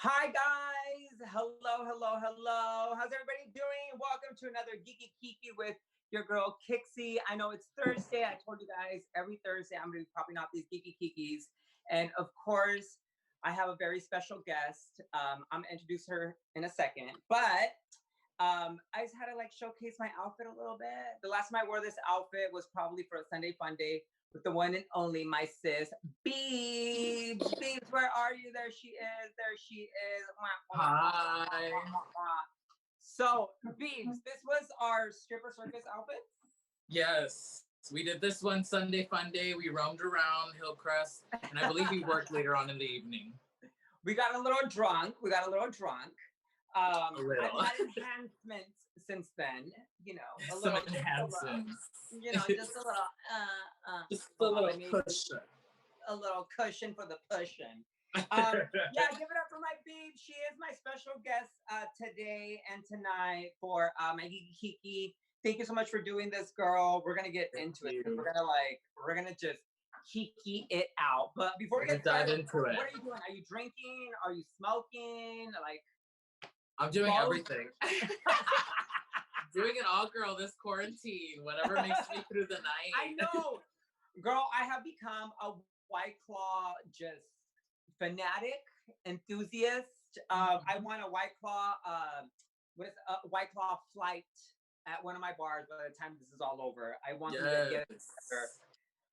Hi guys! Hello, hello, hello. How's everybody doing? Welcome to another Geeky Kiki with your girl Kickxy. I know it's Thursday. I told you guys every Thursday I'm gonna be popping out these Geeky Kikis. And of course, I have a very special guest. I'm gonna introduce her in a second. But I just had to like showcase my outfit a little bit. The last time I wore this outfit was probably for a Sunday fun day with the one and only my sis, Beebs. Beebs, where are you? There she is. There she is. Hi. So, Beebs, this was our stripper circus outfit. Yes, we did this one Sunday fun day. We roamed around Hillcrest, and I believe we worked later on in the evening. We got a little drunk. A little. I've had enhancements since then. You know, Some enhancements. Just a little, just a little push. A little cushion for the pushing. Yeah, give it up for my Beeb. She is my special guest today and tonight for my Geeky Kiki. Thank you so much for doing this, girl. We're gonna get into it. We're gonna just kiki it out. But before we get started, into it. What are you doing? Are you drinking? Are you smoking? Like, I'm doing everything. Doing it all, girl, this quarantine. Whatever makes me through the night. I know. Girl, I have become a White Claw just fanatic, enthusiast. I want a White Claw with a White Claw flight at one of my bars by the time this is all over. I want to get it together.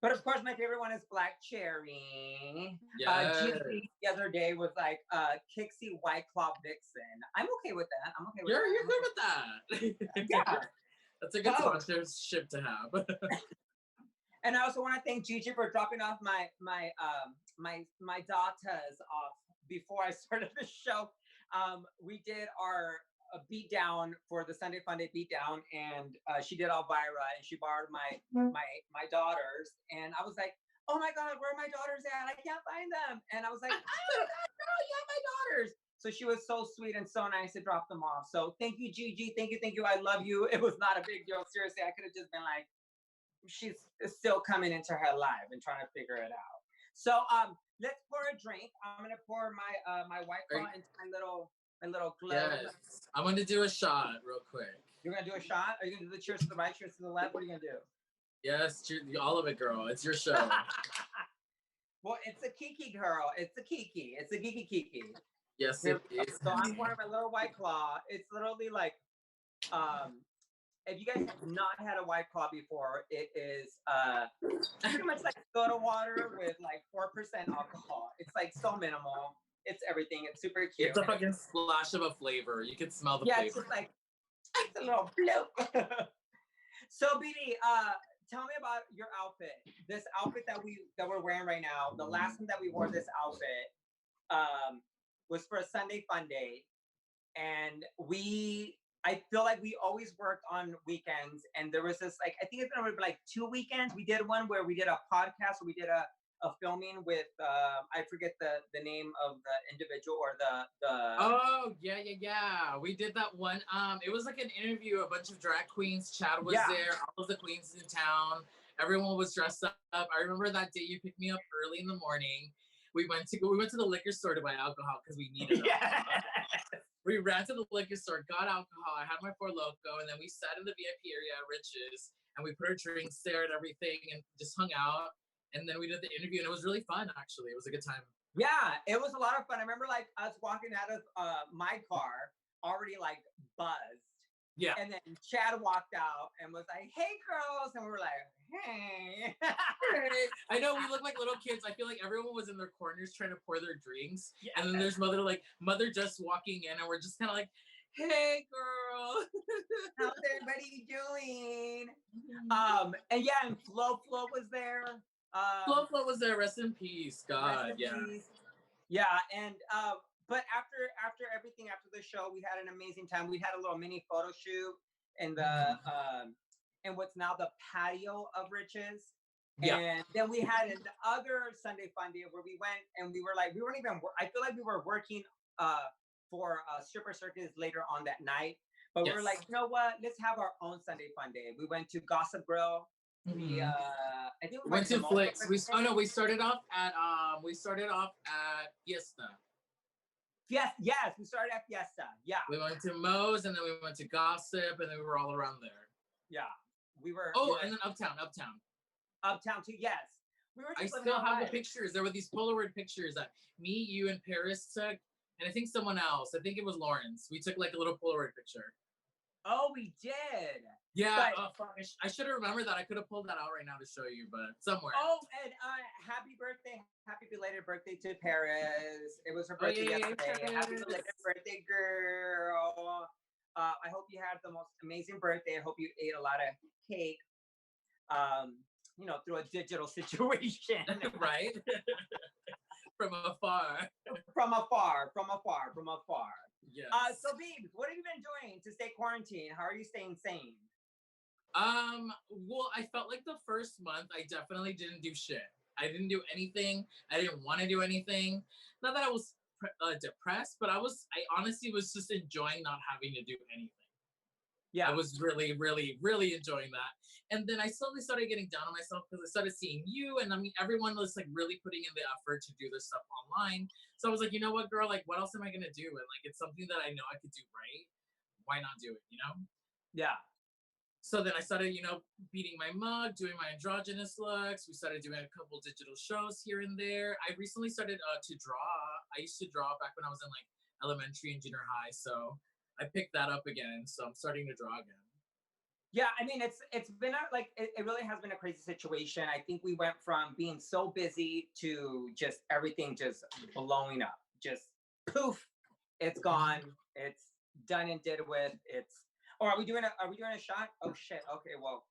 But of course, my favorite one is Black Cherry. Geeky the other day was like Kickxy White Claw Vixen. I'm okay with that. You're good with that. Yeah. That's a good sponsorship to have. And I also want to thank Gigi for dropping off my daughters off before I started the show. We did our beatdown for the Sunday Fun Day beatdown, and she did Elvira, and she borrowed my daughters, and I was like, oh my God, where are my daughters at? I can't find them. And I was like, oh my God, girl, you have my daughters. So she was so sweet and so nice to drop them off. So thank you, Gigi. Thank you. I love you. It was not a big deal. Seriously, I could have just been like, she's still coming into her life and trying to figure it out. So let's pour a drink. I'm gonna pour my White Claw into my little globe. Yes. I'm gonna do a shot real quick. You're gonna do a shot? Are you gonna do the cheers to the right, cheers to the left? What are you gonna do? Yes, all of it, girl. It's your show. Well, it's a Kiki, girl. It's a Kiki. It's a Geeky Kiki. Yes, it is. So I'm pouring my little White Claw. It's literally like, if you guys have not had a White Claw before, it is pretty much like soda water with like 4% alcohol. It's like so minimal. It's everything. It's super cute. It's a fucking splash of a flavor. You can smell the flavor. It's just like, it's a little bloop. So, BD, tell me about your outfit. This outfit that we're wearing right now. The last time that we wore this outfit was for a Sunday Fun Day, and I feel like we always worked on weekends, and there was this like, I think it's been like 2 weekends. We did one where we did a podcast, where we did a filming with I forget the name of the individual or the Oh yeah. We did that one. It was like an interview, a bunch of drag queens. Chad was there, all of the queens in town. Everyone was dressed up. I remember that day you picked me up early in the morning. We went to the liquor store to buy alcohol because we needed alcohol. We ran to the liquor store, got alcohol. I had my Four Loko, and then we sat in the VIP area at Rich's, and we put our drinks there and everything, and just hung out. And then we did the interview, and it was really fun, actually. It was a good time. Yeah, it was a lot of fun. I remember like us walking out of my car already like buzzed. Yeah. And then Chad walked out and was like, hey, girls. And we were like, hey. I know, we look like little kids. I feel like everyone was in their corners trying to pour their drinks. Yes. And then there's mother just walking in, and we're just kind of like, hey, girl. How's everybody doing? And Flo was there. Flo was there. Rest in peace. God, yeah. Peace. Yeah, and but after everything, after the show, we had an amazing time. We had a little mini photo shoot in the in what's now the patio of Rich's. Yeah. And then we had another Sunday Fun Day where we went and we weren't even. I feel like we were working for stripper circus later on that night, but we were like, you know what? Let's have our own Sunday Fun Day. We went to Gossip Grill. We I think we went to Flicks. We started off at Fiesta. Fiesta. Yes, we started at Fiesta. Yeah. We went to Moe's, and then we went to Gossip, and then we were all around there. Yeah. We were. And then Uptown. Uptown too. Yes. We were. I still have the pictures. There were these Polaroid pictures that me, you, and Paris took, and I think someone else. I think it was Lawrence. We took like a little Polaroid picture. Oh, we did. Yeah. Fuck. I should have remembered that. I could have pulled that out right now to show you, but somewhere. Oh, and happy belated birthday to Paris. It was her birthday yesterday. Happy belated birthday, girl. I hope you had the most amazing birthday. I hope you ate a lot of cake. Through a digital situation. Right? From afar. From afar. Yes. So, Beebs, what have you been doing to stay quarantined? How are you staying sane? Well, I felt like the first month I definitely didn't do shit. I didn't do anything. I didn't want to do anything. Not that I was depressed, but I honestly was just enjoying not having to do anything. Yeah, I was really, really, really enjoying that. And then I slowly started getting down on myself because I started seeing you, and I mean, everyone was like really putting in the effort to do this stuff online. So I was like, you know what, girl, like, what else am I gonna do? And like, it's something that I know I could do right. Why not do it? Yeah. So then I started, beating my mug, doing my androgynous looks. We started doing a couple digital shows here and there. I recently started to draw. I used to draw back when I was in like elementary and junior high. So I picked that up again. So I'm starting to draw again. Yeah, I mean, it's been it really has been a crazy situation. I think we went from being so busy to just everything just blowing up. Just poof, it's gone. It's done and did with. Are we doing a shot? Oh shit. Okay, well,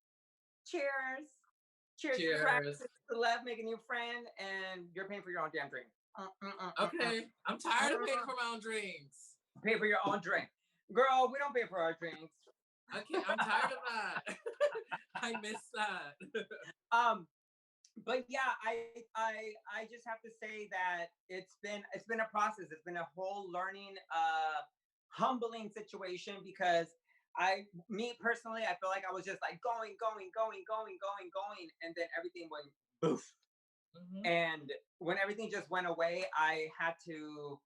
cheers. Cheers. To love, make a new friend, and you're paying for your own damn drink. Okay. I'm tired of paying for my own drinks. Pay for your own drink. Girl, we don't pay for our drinks. Okay, I'm tired of that. I miss that. But yeah, I just have to say that it's been a process. It's been a whole learning, humbling situation because me personally, I feel like I was just like going, and then everything went boof. Mm-hmm. And when everything just went away, I had to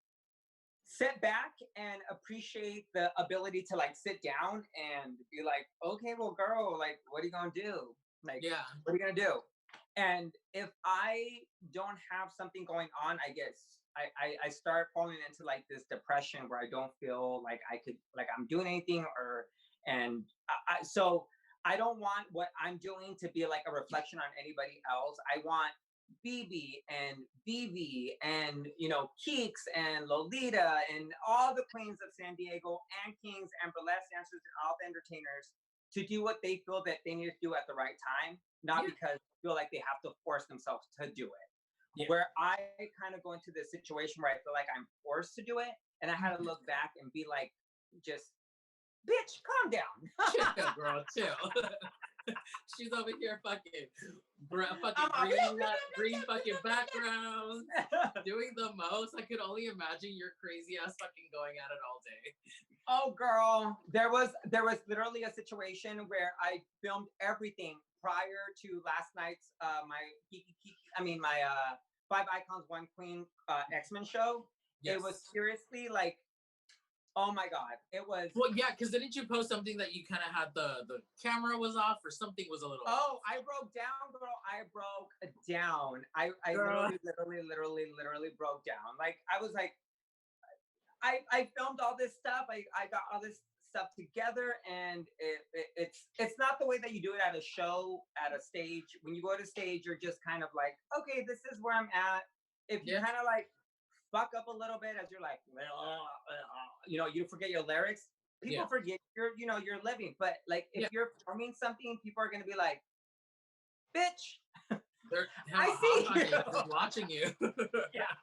sit back and appreciate the ability to like sit down and be like, okay, well, girl, like, what are you gonna do? Like, yeah, what are you gonna do? And if I don't have something going on, I guess I start falling into like this depression where I don't feel like I'm doing anything so I don't want what I'm doing to be like a reflection on anybody else. I want Bebe and Vivi and Kickxy and Lolita and all the queens of San Diego and kings and burlesque dancers and all the entertainers to do what they feel that they need to do at the right time, not because they feel like they have to force themselves to do it. Yeah. Where I kind of go into this situation where I feel like I'm forced to do it, and I had to look back and be like, just, bitch, calm down. Chill, girl, chill. She's over here fucking green fucking backgrounds, doing the most. I could only imagine your crazy ass fucking going at it all day. Oh, girl, there was literally a situation where I filmed everything prior to last night's my 5 Icons 1 Queen X-Men show. Yes. It was seriously like, oh my God, it was. Well, yeah, because didn't you post something that you kind of had the camera was off or something was a little off? I broke down, girl. I broke down. I literally broke down. Like, I was like, I filmed all this stuff. I got all this stuff together, and it's not the way that you do it at a show, at a stage. When you go to stage, you're just kind of like, okay, this is where I'm at. If you kind of like fuck up a little bit as you're like, you forget your lyrics. People forget you're living. But like, if you're performing something, people are gonna be like, bitch, I see you. They're watching you. Yeah.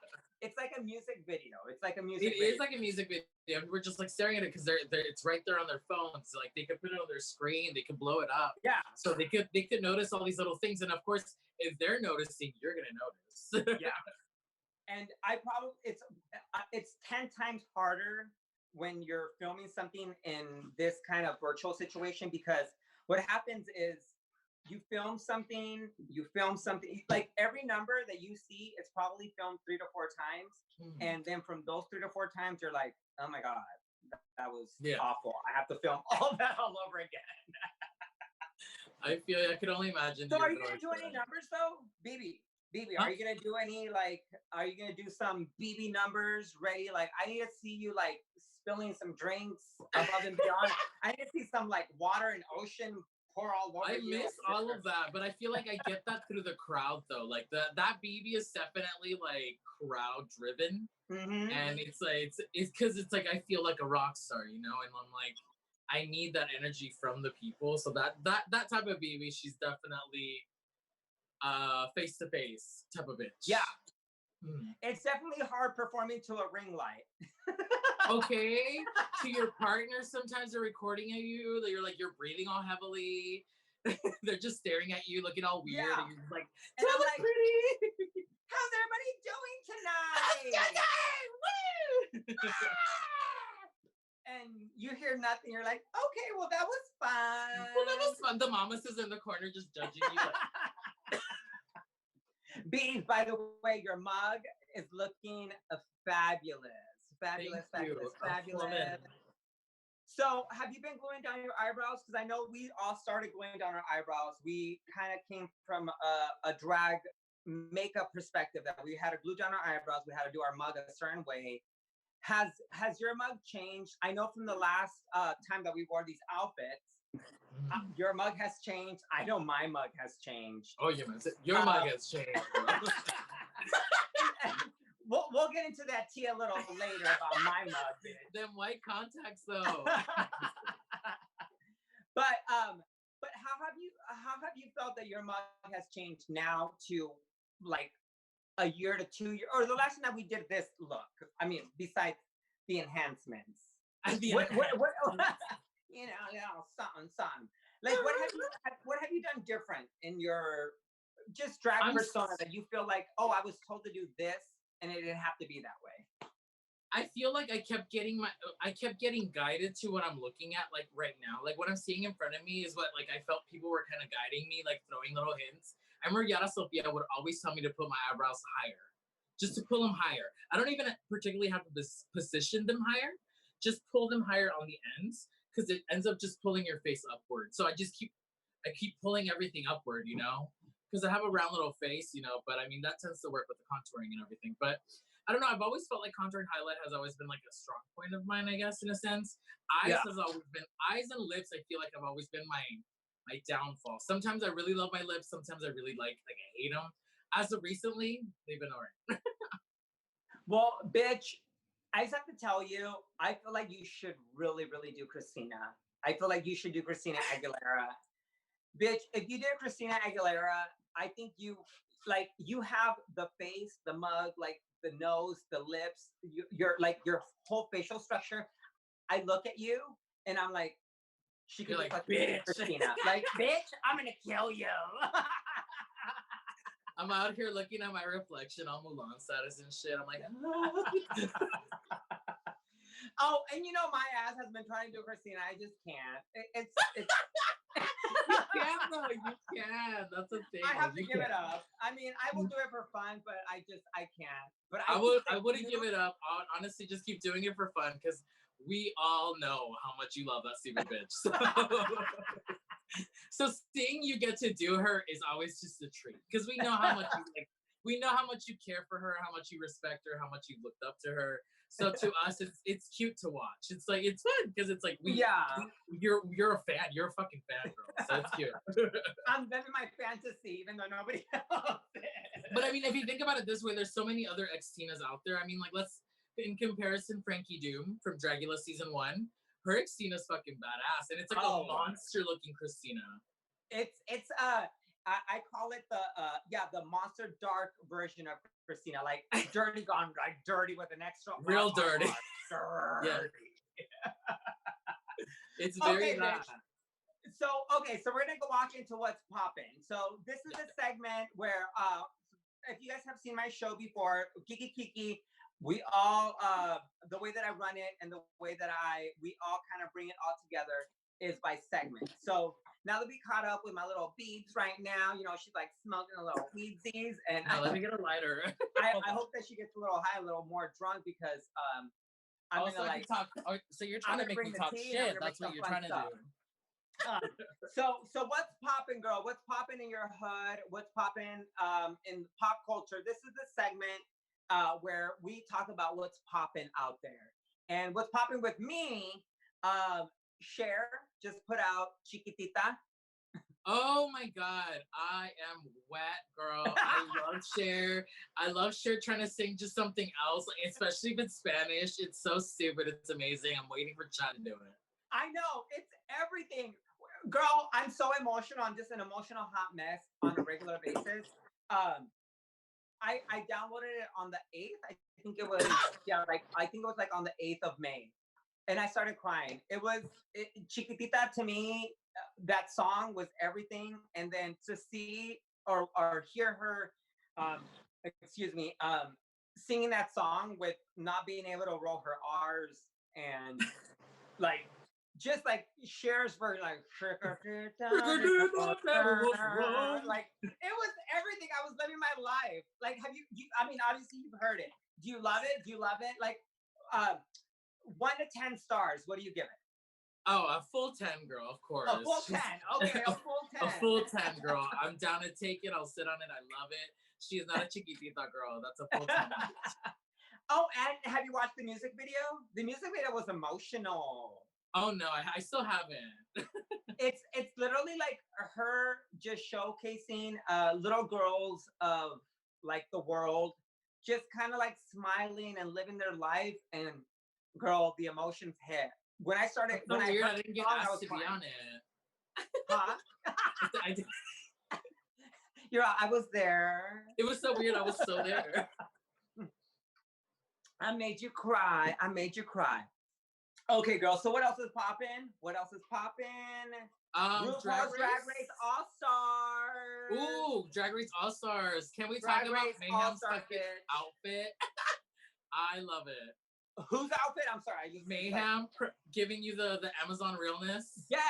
It's like a music video. It is like a music video. We're just like staring at it because it's right there on their phones. Like they could put it on their screen, they could blow it up. Yeah. So they could notice all these little things, and of course, if they're noticing, you're gonna notice. Yeah. And it's 10 times harder when you're filming something in this kind of virtual situation, because what happens is you film something, like every number that you see, it's probably filmed 3 to 4 times. And then from those 3 to 4 times, you're like, oh my God, that was awful. I have to film all that all over again. I could only imagine. So are you gonna do any numbers though? Bebe, huh? Are you gonna do any are you gonna do some Bebe numbers ready? Like I need to see you like spilling some drinks above and beyond. I need to see some like water and ocean pour all over you. I miss all of that, but I feel like I get that through the crowd though. Like that Bebe is definitely like crowd driven. And it's like it's because it's like I feel like a rock star, you know, and I'm like I need that energy from the people. So that type of Bebe, she's definitely face to face type of bitch. Yeah. It's definitely hard performing to a ring light. Okay. To your partner, sometimes they're recording at you, you're like you're breathing all heavily. They're just staring at you, looking all weird, and you're like, and I'm like, pretty. How's everybody doing tonight? And you hear nothing. You're like, okay, well, that was fun. Well, that was fun. The mamas is in the corner just judging you. Like... Bees, by the way, your mug is looking fabulous. Fabulous. So have you been gluing down your eyebrows? Because I know we all started gluing down our eyebrows. We kind of came from a drag makeup perspective that we had to glue down our eyebrows. We had to do our mug a certain way. Has your mug changed? I know from the last time that we wore these outfits, your mug has changed. I know my mug has changed. Oh, your mug has changed. We'll get into that tea a little later about my mug. Them white contacts, though. But how have you felt that your mug has changed now to like a year to 2 years, or the last time that we did this look? I mean, besides the enhancements, what you know, something. Like, what have you done different in your just drag persona that you feel like, oh, I was told to do this and it didn't have to be that way? I feel like I kept getting guided to what I'm looking at, like right now. Like what I'm seeing in front of me is what like I felt people were kind of guiding me, like throwing little hints. I remember Yara Sofia would always tell me to put my eyebrows higher, just to pull them higher. I don't even particularly have to position them higher, just pull them higher on the ends, because it ends up just pulling your face upward. So I keep pulling everything upward, you know, because I have a round little face, you know, but I mean, that tends to work with the contouring and everything. But I don't know, I've always felt like contour and highlight has always been like a strong point of mine, I guess, in a sense. Eyes and lips, I feel like have always been my downfall. Sometimes I really love my lips. Sometimes I really like I hate them. As of recently, they've been alright. Well, bitch, I just have to tell you, I feel like you should really, really do Christina. I feel like you should do Christina Aguilera. Bitch, if you did Christina Aguilera, I think you have the face, the mug, like the nose, the lips, your whole facial structure. I look at you and I'm like, she could be like, bitch, Christina. Like, bitch, I'm gonna kill you. I'm out here looking at my reflection on Mulan status and shit. I'm like, oh, and you know my ass has been trying to do Christina. I just can't. It's you can though. You can. That's a thing. I have to give it up. I mean, I will do it for fun, but I can't. But I wouldn't give it up. I would honestly just keep doing it for fun because we all know how much you love that stupid bitch. So seeing you get to do her is always just a treat because we know how much we know how much you care for her, how much you respect her, how much you looked up to her. So to us, it's cute to watch. It's like it's fun because it's like you're a fan, you're a fucking fan girl. So it's cute. I'm living my fantasy, even though nobody else is. But I mean, if you think about it this way, there's so many other ex-Tinas out there. I mean, like in comparison, Frankie Doom from Dragula season 1, her ex-Tina's fucking badass, and it's like a monster-looking Christina. I call it the monster dark version of Christina, like dirty gone like dirty with an extra real dirty. Dirty. Yeah. It's very hot. So we're gonna go walk into what's popping. So this is a segment where if you guys have seen my show before, Kiki, we all the way that I run it and the way that we all kind of bring it all together. is by segment. So now that we caught up with my little beads right now, you know, she's like smoking a little weedsies, and let me get a lighter. I hope that she gets a little high, a little more drunk, because I'm also, gonna like talk. So you're trying to make me talk shit. That's what you're trying to do. So what's popping, girl? What's popping in your hood? What's popping in pop culture? This is the segment where we talk about what's popping out there. And what's popping with me, Cher just put out Chiquitita. Oh my God, I am wet, girl. I love Cher. I love Cher trying to sing just something else, especially if it's Spanish. It's so stupid. It's amazing. I'm waiting for Chad to do it. I know, it's everything. Girl, I'm so emotional. I'm just an emotional hot mess on a regular basis. I downloaded it on the 8th. I think it was I think it was like on the 8th of May. And I started crying. Chiquitita to me, that song was everything. And then to see or hear her, singing that song with not being able to roll her R's, and like, just like Cher's version, like, like it was everything. I was living my life. Like, I mean, obviously you've heard it. Do you love it? Do you love it? Like, 1 to 10 stars. What do you give it? Oh, a full 10, girl, of course. A full 10. Okay, a full 10. A full 10, girl. I'm down to take it. I'll sit on it. I love it. She is not a chiquitita girl. That's a full 10. Oh, and have you watched the music video? The music video was emotional. Oh no, I still haven't. It's literally like her just showcasing little girls of like the world, just kind of like smiling and living their life. And girl, the emotions hit. When I started, so when weird, I didn't get asked to be on it. Huh? I was there. It was so weird. I was so there. I made you cry. I made you cry. Okay, girl. So what else is popping? What else is popping? RuPaul's Drag Race All Stars. Ooh, Drag Race All Stars. Can we talk about Mayhem's outfit? I love it. Whose outfit? I'm sorry. Mayhem giving you the Amazon realness. Yes,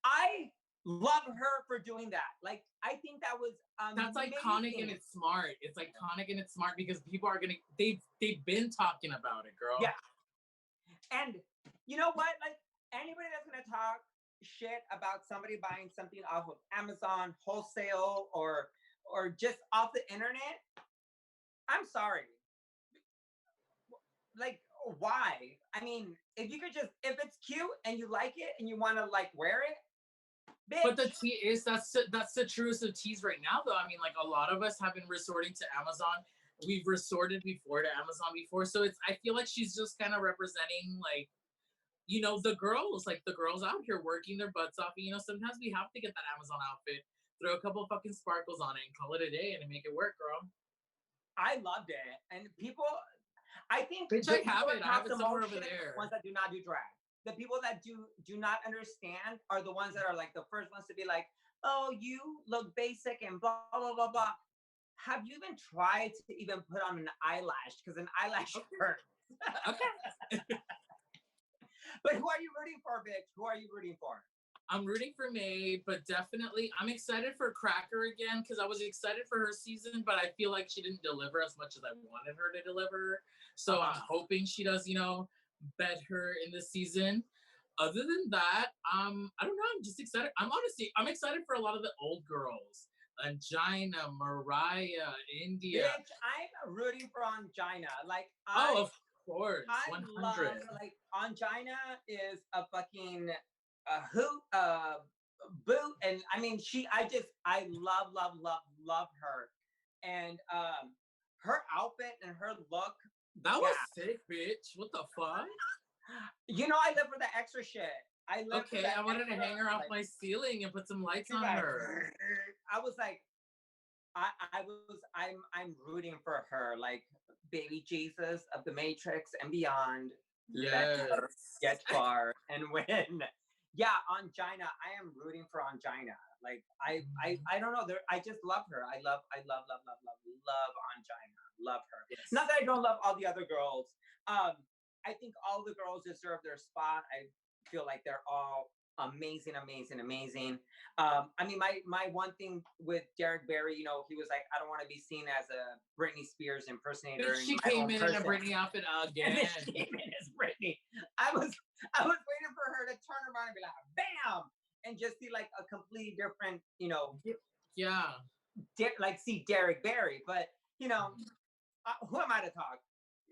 I love her for doing that. Like, I think that was that's iconic and it's smart. It's iconic and it's smart because people are gonna they've been talking about it, girl. Yeah. And you know what? Like, anybody that's gonna talk shit about somebody buying something off of Amazon wholesale or just off the internet, I'm sorry. Like, why? I mean, if it's cute and you like it and you want to like wear it, bitch. But the tea is that's the truest of teas right now, though. I mean, like, a lot of us have been resorting to Amazon. We've resorted before to Amazon before, so I feel like she's just kind of representing, like, you know, the girls out here working their butts off. You know, sometimes we have to get that Amazon outfit, throw a couple fucking sparkles on it, and call it a day, and make it work, girl. I loved it, and people. I think I have it somewhere over there. Ones that do not do drag. The people that do not understand are the ones that are like the first ones to be like, "Oh, you look basic and blah blah blah blah." Have you even tried to even put on an eyelash? Because an eyelash hurts. Okay. But who are you rooting for, bitch? Who are you rooting for? I'm rooting for May, but definitely I'm excited for Cracker again because I was excited for her season, but I feel like she didn't deliver as much as I wanted her to deliver. So I'm hoping she does, you know, better in this season. Other than that, I don't know. I'm just excited. I'm excited for a lot of the old girls. Angina, Mariah, India. Bitch, I'm rooting for Angina. Like, of course, I 100. love, like, Angina is a fucking hoot, boot, and I mean, I love her, and her outfit and her look. That was sick, bitch. What the fuck? You know, I live for the extra shit. I wanted to hang her off my ceiling and put some lights on her. I was like, I'm rooting for her, like baby Jesus of the Matrix and beyond. Yes. Get far and win. Yeah, Angina. I am rooting for Angina. Like, I don't know. I just love her. I love Angina. Love her. Yes. Not that I don't love all the other girls. I think all the girls deserve their spot. I feel like they're all amazing, amazing, amazing. I mean, my one thing with Derek Barry, you know, he was like, I don't want to be seen as a Britney Spears impersonator. She came in a Britney outfit again. And she came in as Britney. I was waiting for her to turn around and be like, bam, and just see like a completely different, you know, yeah, like see Derek Barry. But you know, who am I to talk?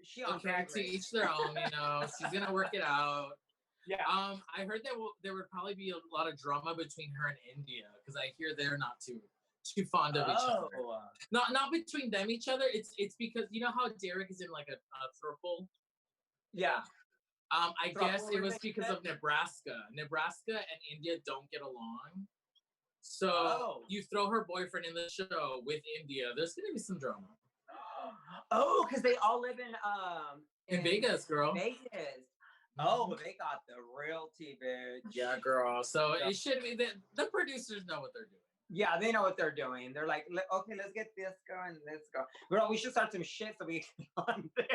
She on Drag to Race. each their own. You know, she's gonna work it out. Yeah. I heard that there would probably be a lot of drama between her and India because I hear they're not too fond of each other. Not between them each other. It's because you know how Derek is in like a throuple. Yeah. I guess it was because of Nebraska. Nebraska and India don't get along. So you throw her boyfriend in the show with India, there's gonna be some drama. Oh, because they all live in Vegas, girl. Vegas. Oh, they got the realty, bitch. Yeah, girl. So it should be the producers know what they're doing. Yeah, they know what they're doing. They're like, okay, let's get this going. Let's go. Girl, we should start some shit so we can get on there.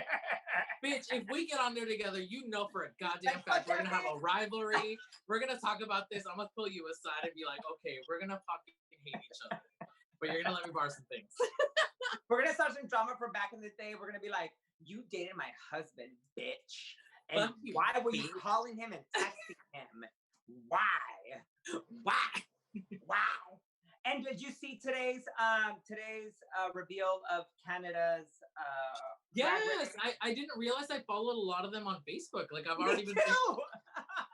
Bitch, if we get on there together, you know for a goddamn fact we're gonna have a rivalry. We're gonna talk about this. I'm gonna pull you aside and be like, okay, we're gonna fucking hate each other. But you're gonna let me borrow some things. We're gonna start some drama from back in the day. We're gonna be like, you dated my husband, bitch. And why were you calling him and texting him? Why? Wow. And did you see today's reveal of Canada's yes, I didn't realize I followed a lot of them on Facebook. Like I've already been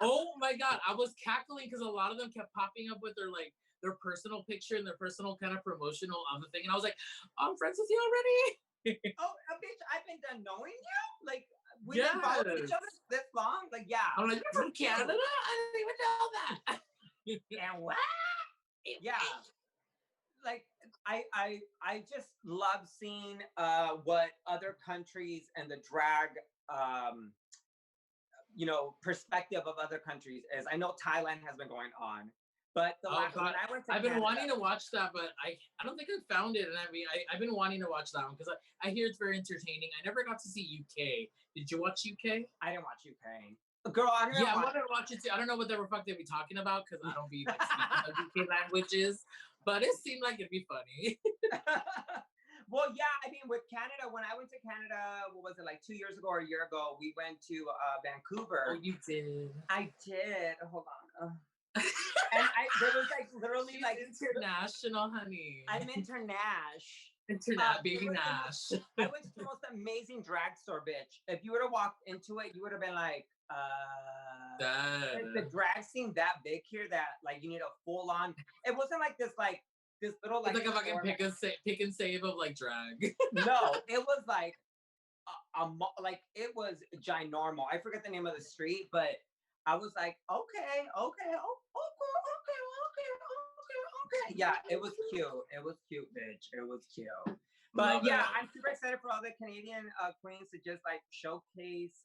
oh my god, I was cackling because a lot of them kept popping up with their personal picture and their personal kind of promotional of the thing. And I was like, I'm friends with you already. Oh, bitch, I've been done knowing you? Like we've been following each other this long? Like, yeah. I'm like, you're from Canada? I didn't even know that. And what? Yeah. Like I just love seeing what other countries and the drag you know, perspective of other countries is. I know Thailand has been going on, but when I went to I've been wanting to watch that, but I don't think I found it. And I mean, I've been wanting to watch that one because I hear it's very entertaining. I never got to see UK. Did you watch UK? I didn't watch UK. Girl, I wanted to watch it too. I don't know what the fuck they be talking about because I don't be like speaking UK languages, but it seemed like it'd be funny. Well, yeah, I mean, with Canada, when I went to Canada, what was it, like 2 years ago or a year ago, we went to Vancouver. Oh, you did? I did. Hold on. And there was like literally She's like international, honey. I'm internash. Baby Nash. I went to the most amazing drag store, bitch. If you would have walked into it, you would have been like, the drag scene that big here that like you need a full on. It wasn't like this little like. It's like a fucking pick and save of like drag. No, it was like like it was ginormal. I forget the name of the street, but I was like, okay. Yeah, it was cute. It was cute, bitch. It was cute. But yeah, I'm super excited for all the Canadian queens to just like showcase.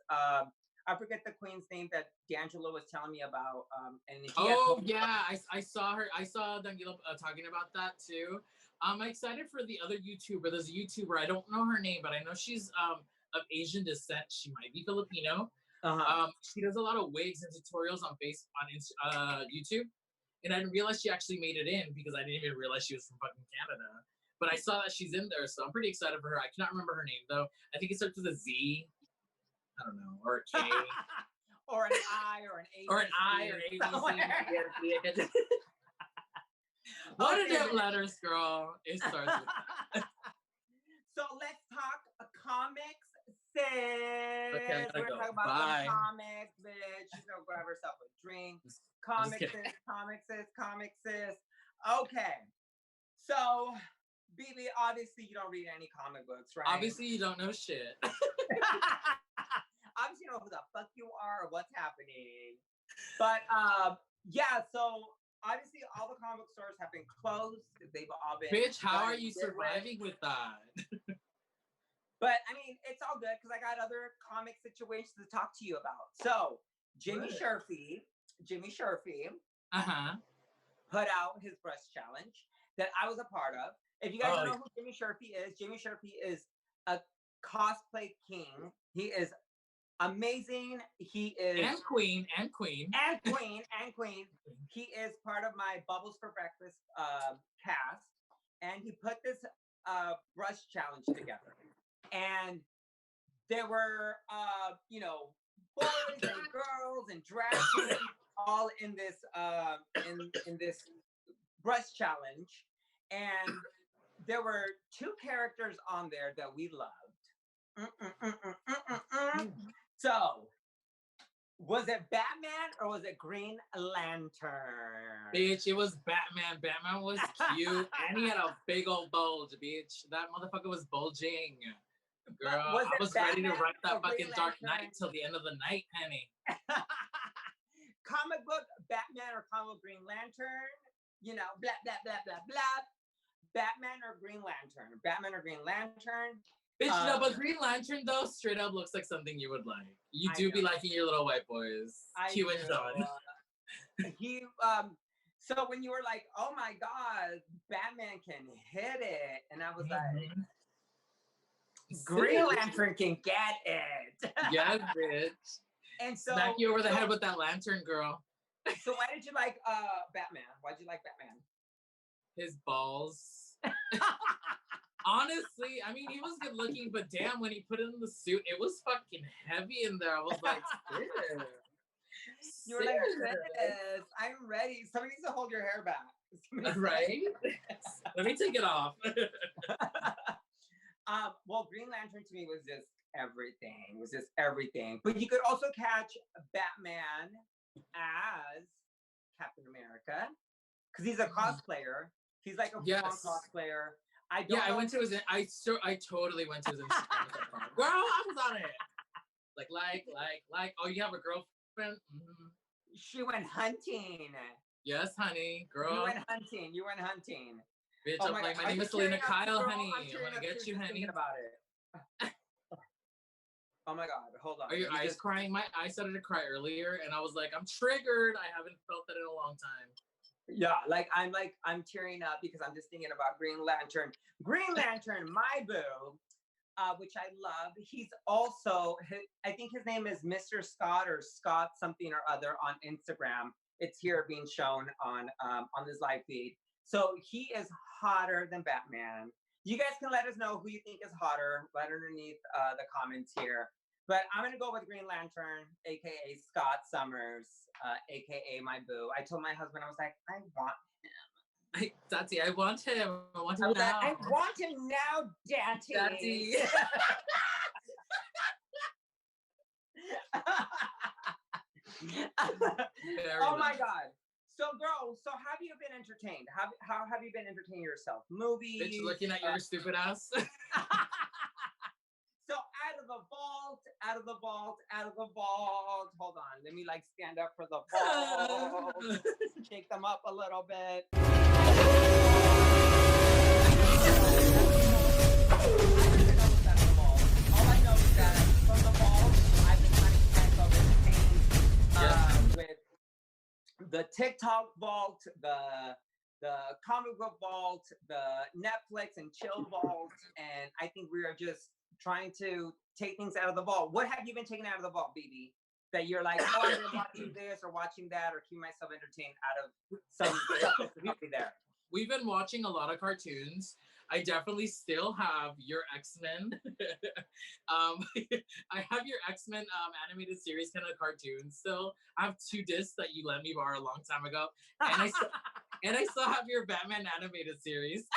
I forget the queen's name that D'Angelo was telling me about. And I saw her. I saw D'Angelo talking about that too. I'm excited for the other YouTuber. There's a YouTuber. I don't know her name, but I know she's of Asian descent. She might be Filipino. She does a lot of wigs and tutorials on YouTube. And I didn't realize she actually made it in because I didn't even realize she was from fucking Canada. But I saw that she's in there, so I'm pretty excited for her. I cannot remember her name though. I think it starts with a Z. I don't know, or a K, or an I, or an A, or an I, or ABC. What are them letters, girl? It starts with. So let's talk comics, sis. Okay, we're gonna talk about comics, bitch. She's gonna grab herself a drink. Comics, sis. Okay. So, Bebe, obviously you don't read any comic books, right? Obviously you don't know shit. Obviously you know who the fuck you are or what's happening. But yeah, so obviously all the comic stores have been closed. They've all been. Bitch, how are you surviving with that? But I mean, it's all good because I got other comic situations to talk to you about. So Jimmy Sherfy put out his breast challenge that I was a part of. If you guys don't know who Jimmy Sherfy is a cosplay king. He is amazing. He is and queen. He is part of my Bubbles for Breakfast cast, and he put this brush challenge together. And there were, boys and girls and drag queens all in this in this brush challenge, and there were two characters on there that we loved. So, was it Batman or was it Green Lantern? Bitch, it was Batman. Batman was cute, and he had a big old bulge, bitch. That motherfucker was bulging. Girl, I was ready to write that fucking Dark Knight till the end of the night, honey. Comic book Batman or comic Green Lantern? You know, blah, blah, blah, blah, blah. Batman or Green Lantern? Batman or Green Lantern? Bitch, no, but Green Lantern, though, straight up looks like something you would like. You do be liking your little white boys. Q and John. So when you were like, oh my God, Batman can hit it. And I was like, Green Lantern can get it. Yeah, bitch. And so smack you over the head with that lantern, girl. So why did you like Batman? Why'd you like Batman? His balls. Honestly, I mean, he was good looking, but damn, when he put it in the suit, it was fucking heavy in there. I was like, you were like, yes, I'm ready. Somebody needs to hold your hair back. Right? Let me take it off. Well, Green Lantern to me was just everything. It was just everything. But you could also catch Batman as Captain America because he's a cosplayer. He's like a full-on cosplayer. I went to his. I totally went to his Instagram. Girl, I was on it. Like. Oh, you have a girlfriend? Mm-hmm. She went hunting. Yes, honey, girl. You went hunting. Bitch, I'm like, my name is Selena Kyle, honey. I want to get you, honey. About it. Oh my God, hold on. Are your eyes crying? My eyes started to cry earlier, and I was like, I'm triggered. I haven't felt that in a long time. Yeah, I'm tearing up because I'm just thinking about Green Lantern. Green Lantern, my boo, which I love. He's also, I think his name is Mr. Scott or Scott something or other on Instagram. It's here being shown on this live feed. So he is hotter than Batman. You guys can let us know who you think is hotter right underneath the comments here. But I'm going to go with Green Lantern, a.k.a. Scott Summers, a.k.a. my boo. I told my husband, I was like, I want him. Daddy, I want him. I want him now. I want him now, Daddy. Oh my God. So, girl, have you been entertained? How have you been entertaining yourself? Movies? Bitch, looking at your stupid ass. So out of the vault. Hold on. Let me stand up for the vault. Shake them up a little bit. All I know is that from the vault, I've been trying to get myself entertained with the TikTok vault, the comic book vault, the Netflix and chill vault, and I think we are just trying to take things out of the vault. What have you been taking out of the vault, BB? That you're like, oh, I'm watching this or watching that or keep myself entertained out of some stuff that's there. We've been watching a lot of cartoons. I definitely still have your X-Men. I have your X-Men animated series kind of cartoons still. I have 2 discs that you let me borrow a long time ago. And I still have your Batman animated series.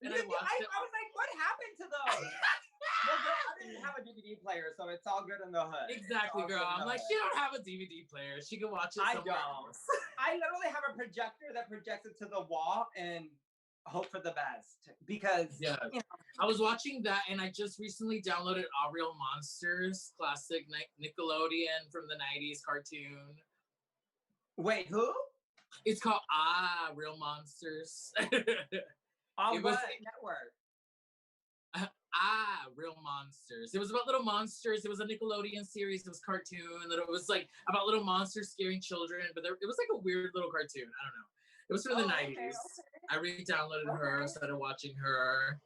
And I was like, what happened to those? Well, girl, I didn't have a DVD player, so it's all good in the hood. Exactly, girl. I'm like, she don't have a DVD player. She can watch it somewhere else. I literally have a projector that projects it to the wall and hope for the best. Because, I was watching that, and I just recently downloaded Real Monsters, classic Nickelodeon from the 90s cartoon. Wait, who? It's called Real Monsters. On what network? Real Monsters. It was about little monsters. It was a Nickelodeon series. It was cartoon. It was like about little monsters scaring children, but it was like a weird little cartoon. I don't know. It was from the 90s. Okay. I re-downloaded her, started watching her.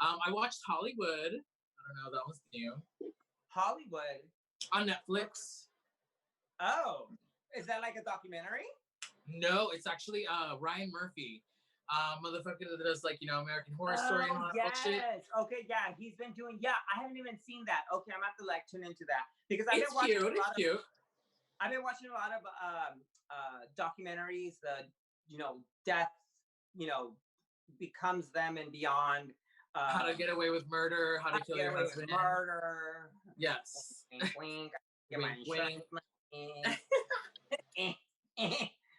I watched Hollywood. I don't know. That was new. Hollywood. On Netflix. Oh, is that like a documentary? No, it's actually Ryan Murphy. Motherfucker that does like, American Horror Story and all that shit. Okay, yeah, he's been doing. Yeah, I haven't even seen that. Okay, I'm gonna have to like tune into that because I've been watching I've been watching a lot of documentaries. Death, becomes them and beyond. How to Get Away with Murder, How to Kill Your Husband. Murder. Yes. Wink, wink. Get my Wink, insurance.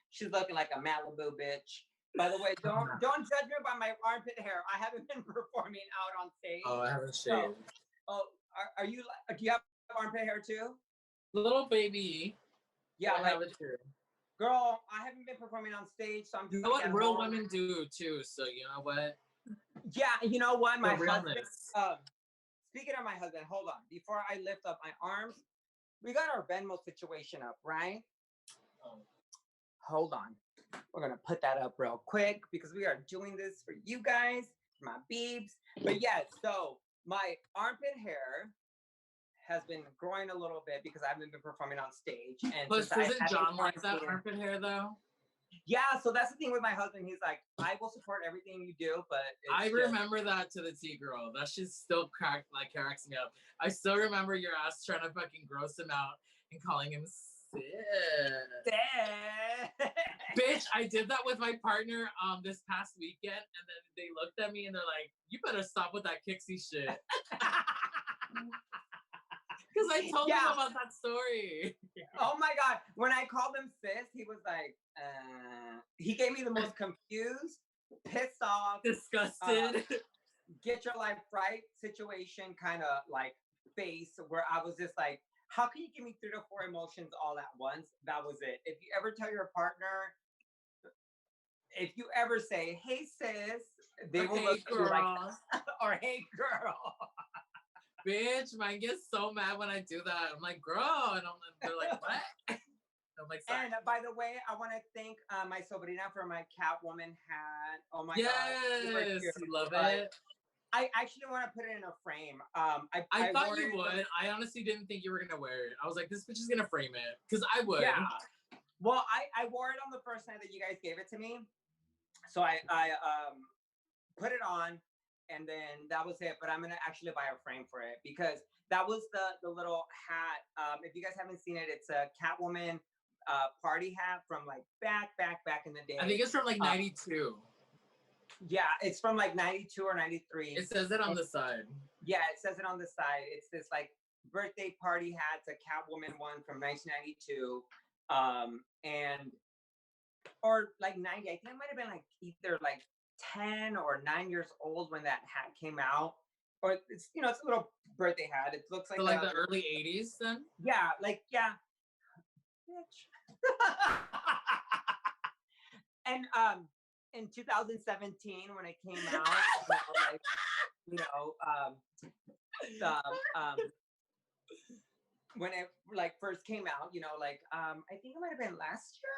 She's looking like a Malibu bitch. By the way, don't judge me by my armpit hair. I haven't been performing out on stage. Oh, I haven't shaved. Are you? Do you have armpit hair too? Little baby. Yeah, I have it too. Girl, I haven't been performing on stage, so I'm doing. You know what real women do too. So you know what? Yeah, you know what? My husband. Speaking of my husband, hold on. Before I lift up my arms, we got our Venmo situation up, right? Hold on. We're going to put that up real quick because we are doing this for you guys, my beebs. But yeah, so my armpit hair has been growing a little bit because I haven't been performing on stage. And doesn't John like that armpit hair though? Yeah, so that's the thing with my husband. He's like, I will support everything you do, but I remember that to the T, girl. That shit still cracks me up. I still remember your ass trying to fucking gross him out and calling him sis. Bitch, I did that with my partner this past weekend, and then they looked at me and they're like, you better stop with that Kickxy shit. Because I told him about that story. Oh my God. When I called him sis, he was like, he gave me the most confused, pissed off, disgusted, get your life right situation kind of like face where I was just like, how can you give me 3 to 4 emotions all at once? That was it. If you ever tell your partner, if you ever say, hey sis, they will look at you like, or hey girl. Bitch, mine gets so mad when I do that. I'm like, girl, and they're like, what? I'm like, sorry. And by the way, I want to thank my sobrina for my Catwoman hat. Oh my God. Yes, you love it. I actually want to put it in a frame. I thought you would. I honestly didn't think you were going to wear it. I was like, this bitch is going to frame it. Because I would. Yeah. Well, I wore it on the first night that you guys gave it to me. So I put it on. And then that was it. But I'm going to actually buy a frame for it. Because that was the little hat. If you guys haven't seen it, it's a Catwoman party hat from like back in the day. I think it's from like 92. Yeah, it's from like 92 or 93. It says it on the side. Yeah, it says it on the side. It's this like birthday party hat. It's a Catwoman one from 1992. Or like 90. I think it might have been like either like 10 or 9 years old when that hat came out. Or it's, it's a little birthday hat. It looks like so like the early 80s then? Yeah, bitch. And in 2017 when it came out, when it like first came out, I think it might have been last year.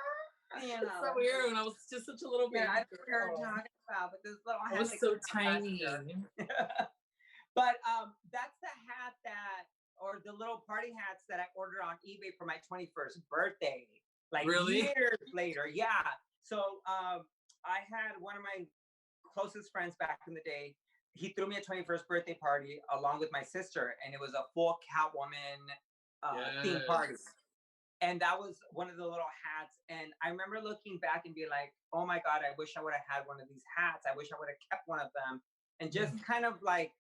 It's so weird when I was just such a little baby. Yeah, I don't know what you're talking about, but this little hat. I was so tiny. But that's the hat or the little party hats that I ordered on eBay for my 21st birthday. Like really? Years later, yeah. So I had one of my closest friends back in the day. He threw me a 21st birthday party along with my sister, and it was a full Catwoman theme party. And that was one of the little hats. And I remember looking back and being like, oh my God, I wish I would have had one of these hats. I wish I would have kept one of them. And just kind of like,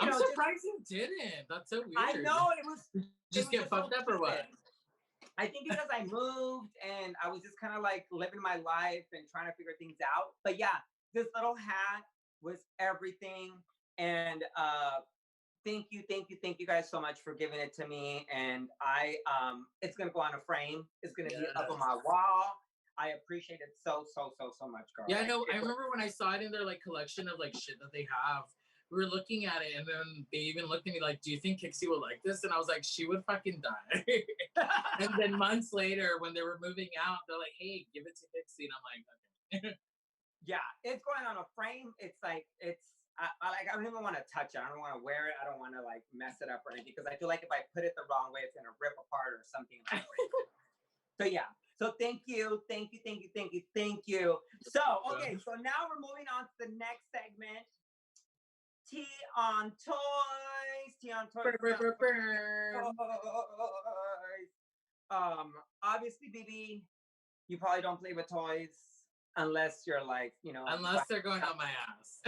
I'm surprised you didn't. That's so weird. I know, it was. Just get fucked up or what? I think because I moved and I was just kind of like living my life and trying to figure things out. But yeah, this little hat was everything. And thank you guys so much for giving it to me. And it's gonna go on a frame. It's gonna be up on my wall. I appreciate it so much, girl. Yeah, I know. I remember when I saw it in their like collection of like shit that they have. We were looking at it, and then they even looked at me like, do you think Kickxy would like this? And I was like, she would fucking die. And then months later, when they were moving out, they're like, hey, give it to Kickxy. And I'm like, okay. Yeah, it's going on a frame. It's like, I don't even want to touch it. I don't want to wear it. I don't want to like mess it up or anything because I feel like if I put it the wrong way, it's gonna rip apart or something. So yeah. So thank you. So okay, so now we're moving on to the next segment. Tea on toys. Obviously, BB, you probably don't play with toys unless you're like, unless they're going on my ass.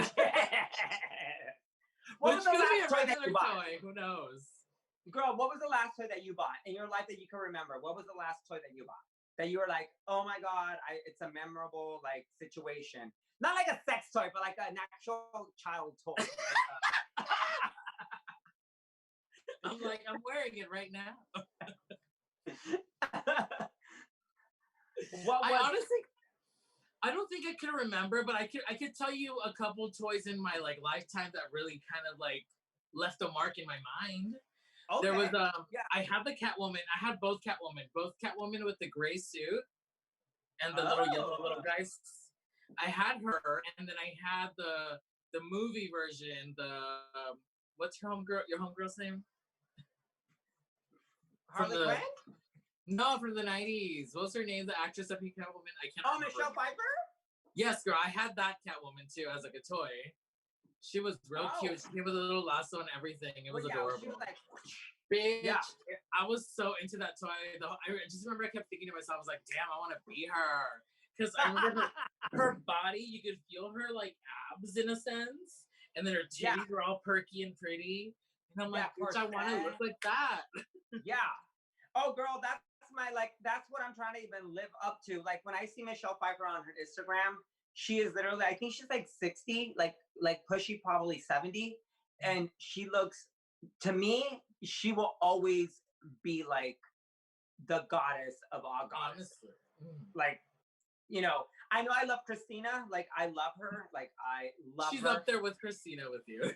What Which was the could be last a toy that regular you bought? toy. Who knows? Girl, what was the last toy that you bought in your life that you can remember? What was the last toy that you bought that you were like, oh my god, it's a memorable like situation? Not like a sex toy, but like an actual child toy. I'm like, I'm wearing it right now. I don't think I can remember, but I could tell you a couple toys in my like lifetime that really kind of like left a mark in my mind. Okay. There was I had the Catwoman. I had both Catwoman with the gray suit and the little yellow guys. I had her, and then I had the movie version. What's your homegirl's name? Harley Quinn? No, from the 90s. What's her name? The actress that played Catwoman? I can't remember. Michelle Pfeiffer? Yes, girl. I had that Catwoman too as like a toy. She was real cute. She came with a little lasso and everything. It was adorable. She was like, bitch. Yeah. I was so into that toy. I just remember I kept thinking to myself, I was like, damn, I want to be her. Because I remember her body, you could feel her like abs in a sense. And then her titties were all perky and pretty. And I'm like, bitch, I want to look like that. Yeah. Oh, girl, that's what I'm trying to even live up to. Like when I see Michelle Pfeiffer on her Instagram, she is literally, I think she's like 60, like pushy, probably 70. And she looks, to me, she will always be like the goddess of all goddesses. Like, I know I love Christina. Like, I love her. Like, I love She's her. up there with Christina with you.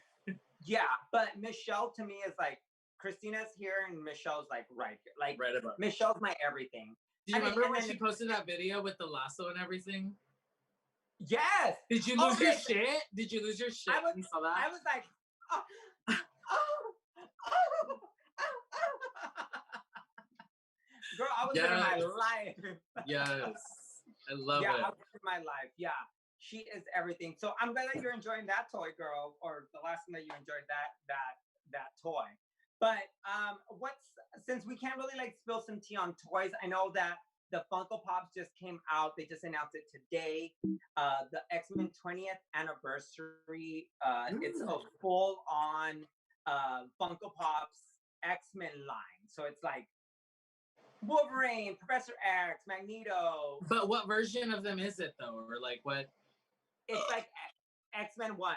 Yeah, but Michelle to me is like, Christina's here and Michelle's like right here. Like, right above. Michelle's my everything. Do you remember when she posted that video with the lasso and everything? Yes. Did you lose your shit? Did you lose your shit when you saw that? I was like, girl, I was in my life. Yes. I love it. Yeah, I was in my life. Yeah. She is everything. So I'm glad that you're enjoying that toy, girl, or the last time that you enjoyed that toy. But since we can't really like spill some tea on toys, I know that the Funko Pops just came out. They just announced it today. The X-Men 20th anniversary. It's a full-on Funko Pops X-Men line. So it's like Wolverine, Professor X, Magneto. But what version of them is it though? Or like what? It's like X-Men 1.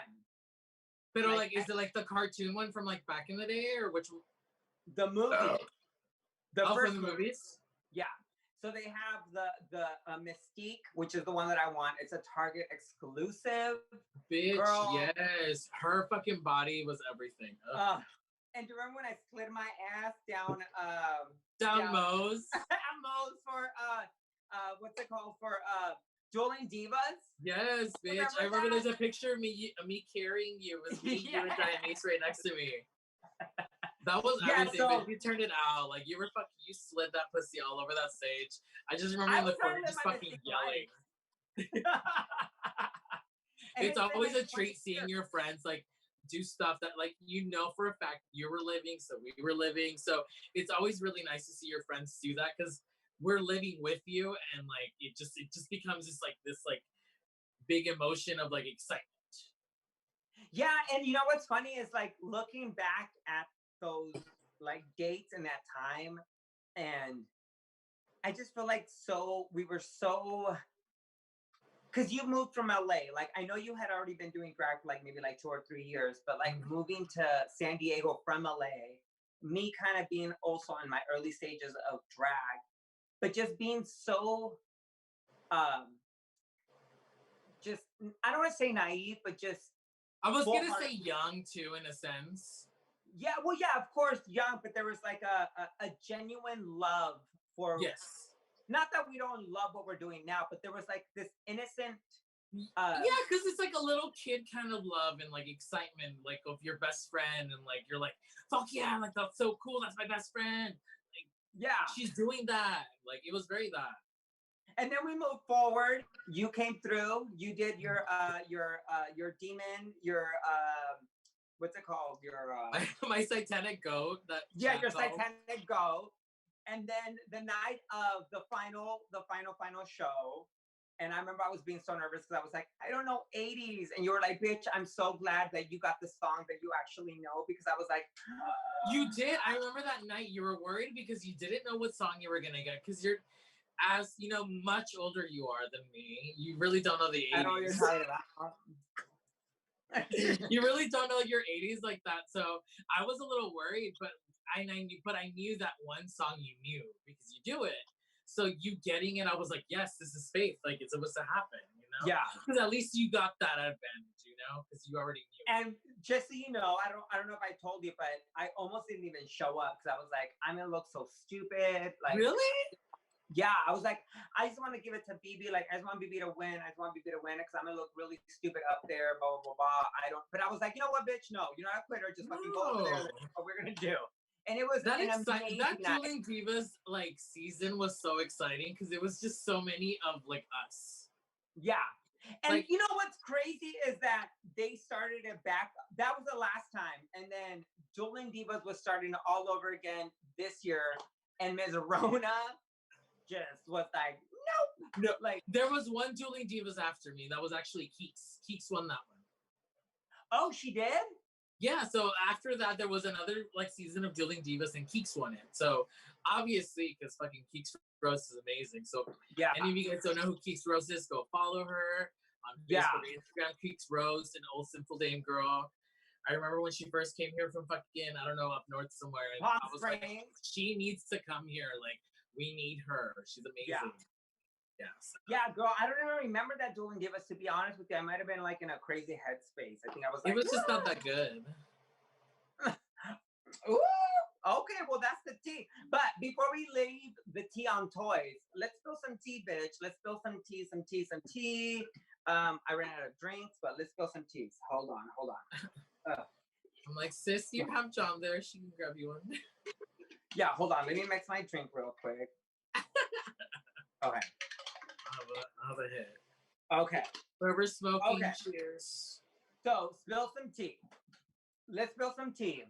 But like is it like the cartoon one from like back in the day, or which one? The movie. The first from the movies? Yeah. So they have the Mystique, which is the one that I want. It's a Target exclusive. Bitch, girl. Yes. Her fucking body was everything. And do you remember when I slid my ass down Moe's? Moe's for what's it called? For Dueling Divas? Yes, bitch. I remember there's a picture of me carrying you with me, you and Dianese right next to me. That was everything. So, you turned it out. Like you slid that pussy all over that stage. I just remember in the corner just fucking yelling. It's always a treat seeing your friends like do stuff that like for a fact you were living, so we were living. So it's always really nice to see your friends do that because we're living with you, and like it just becomes this big emotion of like excitement. Yeah, and you know what's funny is like looking back at those like dates in that time, and I just feel like we were so, because you moved from LA. Like I know you had already been doing drag for like maybe like 2 or 3 years, but like moving to San Diego from LA, me kind of being also in my early stages of drag, but just being so just, I don't want to say naive, but just I was gonna say young too, in a sense. Yeah, well, yeah, of course, young, but there was like a genuine love for. Yes. Not that we don't love what we're doing now, but there was like this innocent Yeah, because it's like a little kid kind of love and like excitement, like of your best friend, and like you're like, fuck yeah, like that's so cool, that's my best friend. Like, yeah, she's doing that. Like it was very that. And then we moved forward. You came through. You did your demon, your what's it called? Your my satanic goat. That yeah, your satanic goat. And then the night of the final show, and I remember I was being so nervous because I was like, I don't know 80s, and you were like, bitch, I'm so glad that you got the song that you actually know, because I was like, you did. I remember that night you were worried because you didn't know what song you were gonna get, because you're, as you know, much older you are than me. You really don't know the 80s. I know what you're talking about. You really don't know your 80s like that. So I was a little worried, but I knew that one song you knew because you do it. So you getting it, I was like, yes, this is faith. Like it's supposed to happen, you know? Yeah. Because at least you got that advantage, you know, because you already knew. And just so you know, I don't know if I told you, but I almost didn't even show up because I was like, I'm gonna look so stupid. Like, really? Yeah, I was like, I just want to give it to Bebe. Like, I just want Bebe to win. I just want Bebe to win because I'm gonna look really stupid up there. Blah blah blah blah. I don't. But I was like, you know what, bitch? No, you're not a quitter. Just fucking go over there. That's what we're gonna do. And it was that amazing that night. Dueling Divas like season was so exciting because it was just so many of like us. Yeah. And like, you know what's crazy is that they started it back. That was the last time, and then Dueling Divas was starting all over again this year. And Ms. Rona just was like, no, like there was one Dueling Divas after me that was actually Keeks. Keeks won that one. Oh, she did? Yeah, so after that there was another like season of Dueling Divas and Keeks won it. So obviously, because fucking Keeks Rose is amazing. So yeah, any of you guys don't know who Keeks Rose is, go follow her on Facebook, Instagram, Keeks Rose, an old Sinful Dame girl. I remember when she first came here from fucking, I don't know, up north somewhere. And I was like, she needs to come here. Like, we need her. She's amazing. Yeah. So. Yeah, girl, I don't even remember that Dueling Divas, to be honest with you. I might have been like in a crazy headspace. I think I was like, it was just not that good. Ooh, okay, well, that's the tea. But before we leave the tea on toys, let's spill some tea, bitch. Let's spill some tea, some tea, some tea. I ran out of drinks, but let's spill some teas. Hold on. I'm like, sis, you have John there. She can grab you one. Yeah, hold on. Let me mix my drink real quick. Okay. I'll have a hit. Okay. Whoever smoking, cheers. So, spill some tea. Let's spill some tea.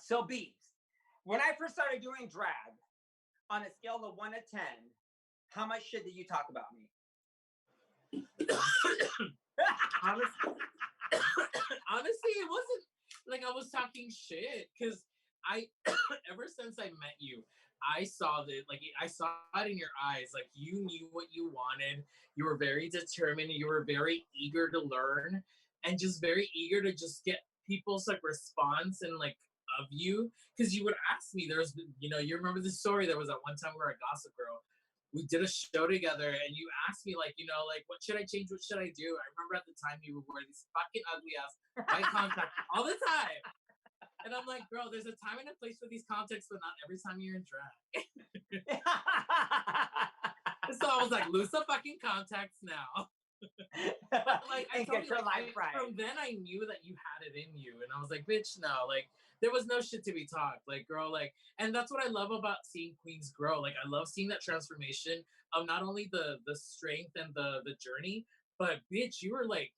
So, Beebs, when I first started doing drag, on a scale of 1 to 10, how much shit did you talk about me? Honestly, it wasn't like I was talking shit, because I ever since I met you, I saw that, like, I saw it in your eyes. Like, you knew what you wanted. You were very determined. You were very eager to learn, and just very eager to just get people's like response and like of you. Because you would ask me, there's, you know, you remember the story. There was that one time we were at Gossip Girl. We did a show together, and you asked me, like, you know, like, what should I change? What should I do? I remember at the time you would wear these fucking ugly ass white contacts all the time. And I'm like, girl, there's a time and a place for these contacts, but not every time you're in drag. So I was like, lose the fucking contacts now. But like, I get your life right. From then I knew that you had it in you. And I was like, bitch, no. Like, there was no shit to be talked. Like, girl, like, and that's what I love about seeing queens grow. Like, I love seeing that transformation of not only the strength and the journey, but bitch, you were like,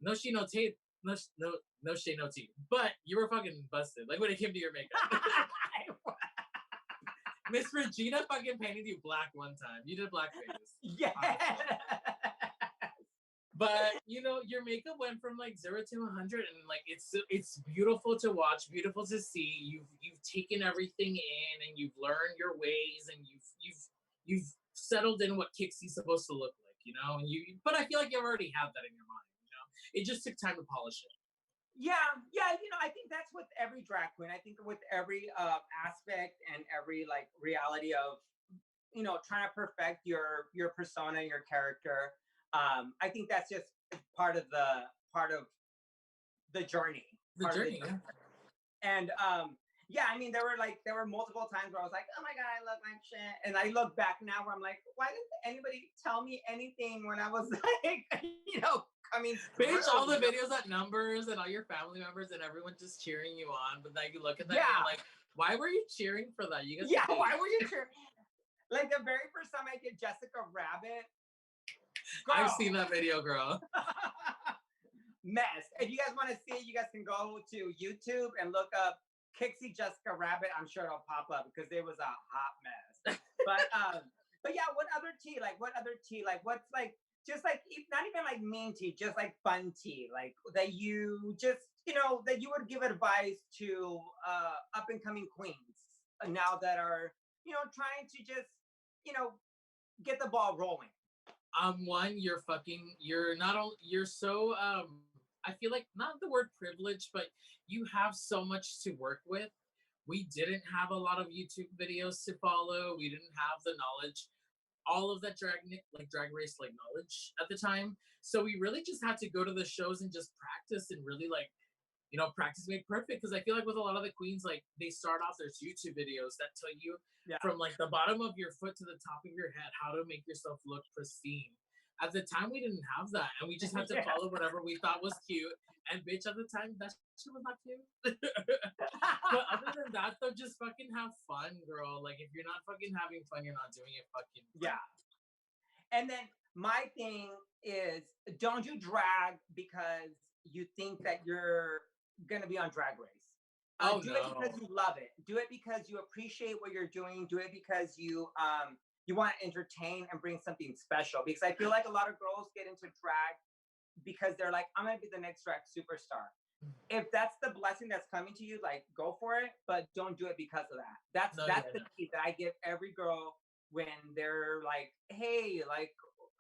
no shade, no tape. No shade, no tea. But you were fucking busted. Like when it came to your makeup. Miss Regina fucking painted you black one time. You did blackface. Yeah. But you know, your makeup went from like 0 to 100, and like it's beautiful to watch, beautiful to see. You've taken everything in, and you've learned your ways, and you've settled in what Kickxy's supposed to look like, you know. And but I feel like you already have that in your mind. It just took time to polish it. Yeah, you know, I think that's with every drag queen. I think with every aspect and every like reality of, you know, trying to perfect your persona, your character. I think that's just part of the journey. The journey. And Yeah, I mean, there were multiple times where I was like, oh my God, I look like shit. And I look back now where I'm like, why didn't anybody tell me anything when I was like, coming through? Bitch, all the videos at Numbers and all your family members and everyone just cheering you on. But then you look at that and you're like, why were you cheering for that? You guys why were you cheering? Like the very first time I did Jessica Rabbit. Girl. I've seen that video, girl. Mess. If you guys want to see it, you guys can go to YouTube and look up Kickxy Jessica Rabbit. I'm sure it'll pop up because it was a hot mess. But yeah, what other tea? Like what other tea? Like what's like just like not even like mean tea, just like fun tea, like that you just that you would give advice to up and coming queens now that are trying to just get the ball rolling. One, you're so I feel like not the word privilege, but you have so much to work with. We didn't have a lot of YouTube videos to follow. We didn't have the knowledge, all of that drag race knowledge at the time. So we really just had to go to the shows and just practice and really practice made perfect. Because I feel like with a lot of the queens, they start off, there's YouTube videos that tell you from the bottom of your foot to the top of your head how to make yourself look pristine. At the time, we didn't have that, and we just had to follow whatever we thought was cute. And bitch, at the time, that shit was not cute. But other than that, though, just fucking have fun, girl. Like, if you're not fucking having fun, you're not doing it fucking fun. Yeah. And then my thing is, don't do drag because you think that you're gonna be on Drag Race. Do it because you love it. Do it because you appreciate what you're doing. Do it because you want to entertain and bring something special. Because I feel like a lot of girls get into drag because they're like, I'm gonna be the next drag superstar. If that's the blessing that's coming to you, like go for it, but don't do it because of that. That's the key that I give every girl when they're like, hey, like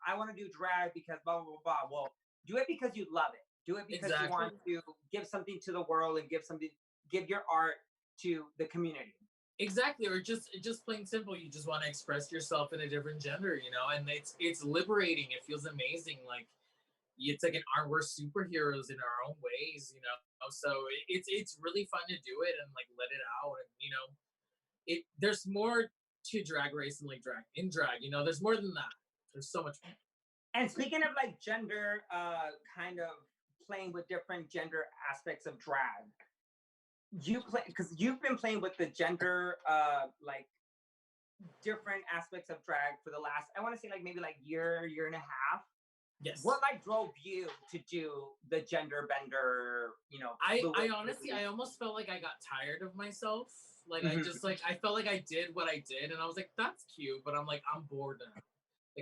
I want to do drag because blah blah blah. Well, do it because you love it. Do it because you want to give something to the world and give your art to the community. Exactly, or just plain simple, you just want to express yourself in a different gender, and it's liberating. It feels amazing. Like it's like we're superheroes in our own ways, So it's really fun to do it and let it out, and there's more to Drag Race and drag. There's more than that. There's so much more. And speaking of gender, kind of playing with different gender aspects of drag. Because you've been playing with the gender different aspects of drag for the last, I want to say maybe year and a half. Yes. What drove you to do the gender bender, I honestly, I almost felt like I got tired of myself. I just I felt like I did what I did and I was like, that's cute, but I'm I'm bored now.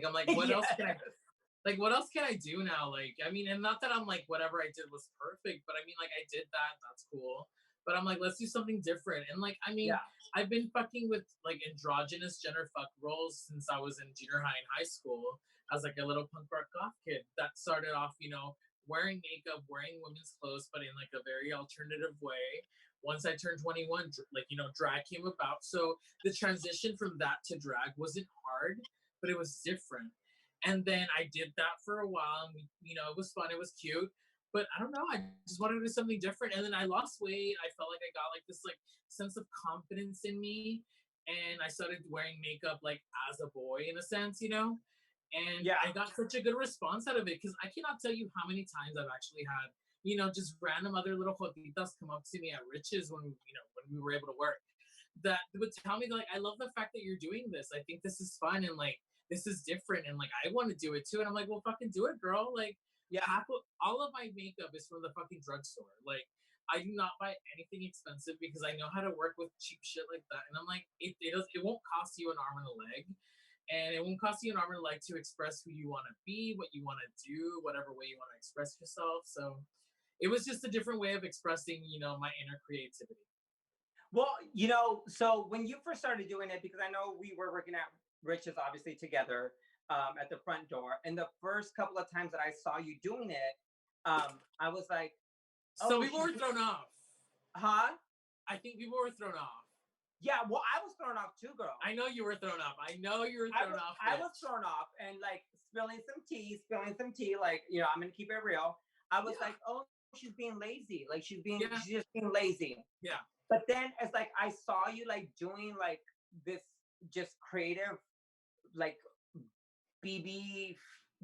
I'm what else can I what else can I do now? I mean, and not that I'm whatever I did was perfect, but I mean I did that, that's cool. But I'm let's do something different. And I mean, I've been fucking with androgynous gender fuck roles since I was in junior high and high school as a little punk rock goth kid that started off, wearing makeup, wearing women's clothes, but in a very alternative way. Once I turned 21, drag came about. So the transition from that to drag wasn't hard, but it was different. And then I did that for a while and it was fun, it was cute. But I don't know, I just wanted to do something different. And then I lost weight. I felt like I got this sense of confidence in me. And I started wearing makeup as a boy in a sense, And I got such a good response out of it because I cannot tell you how many times I've actually had, just random other little jotitas come up to me at Riches when we were able to work. That would tell me I love the fact that you're doing this. I think this is fun and this is different and I want to do it too. And I'm well, fucking do it, girl. All of my makeup is from the fucking drugstore. I do not buy anything expensive because I know how to work with cheap shit like that. And I'm it won't cost you an arm and a leg. And it won't cost you an arm and a leg to express who you want to be, what you want to do, whatever way you want to express yourself. So it was just a different way of expressing, my inner creativity. Well, so when you first started doing it, because I know we were working at Riches obviously together, at the front door. And the first couple of times that I saw you doing it, I was like, so people were thrown off. Huh? I think people were thrown off. Yeah, well, I was thrown off too, girl. I know you were thrown off. I was thrown off and spilling some tea, I'm gonna keep it real. I was oh, she's being lazy. She's just being lazy. Yeah. But then it's like I saw you like doing like this just creative like BB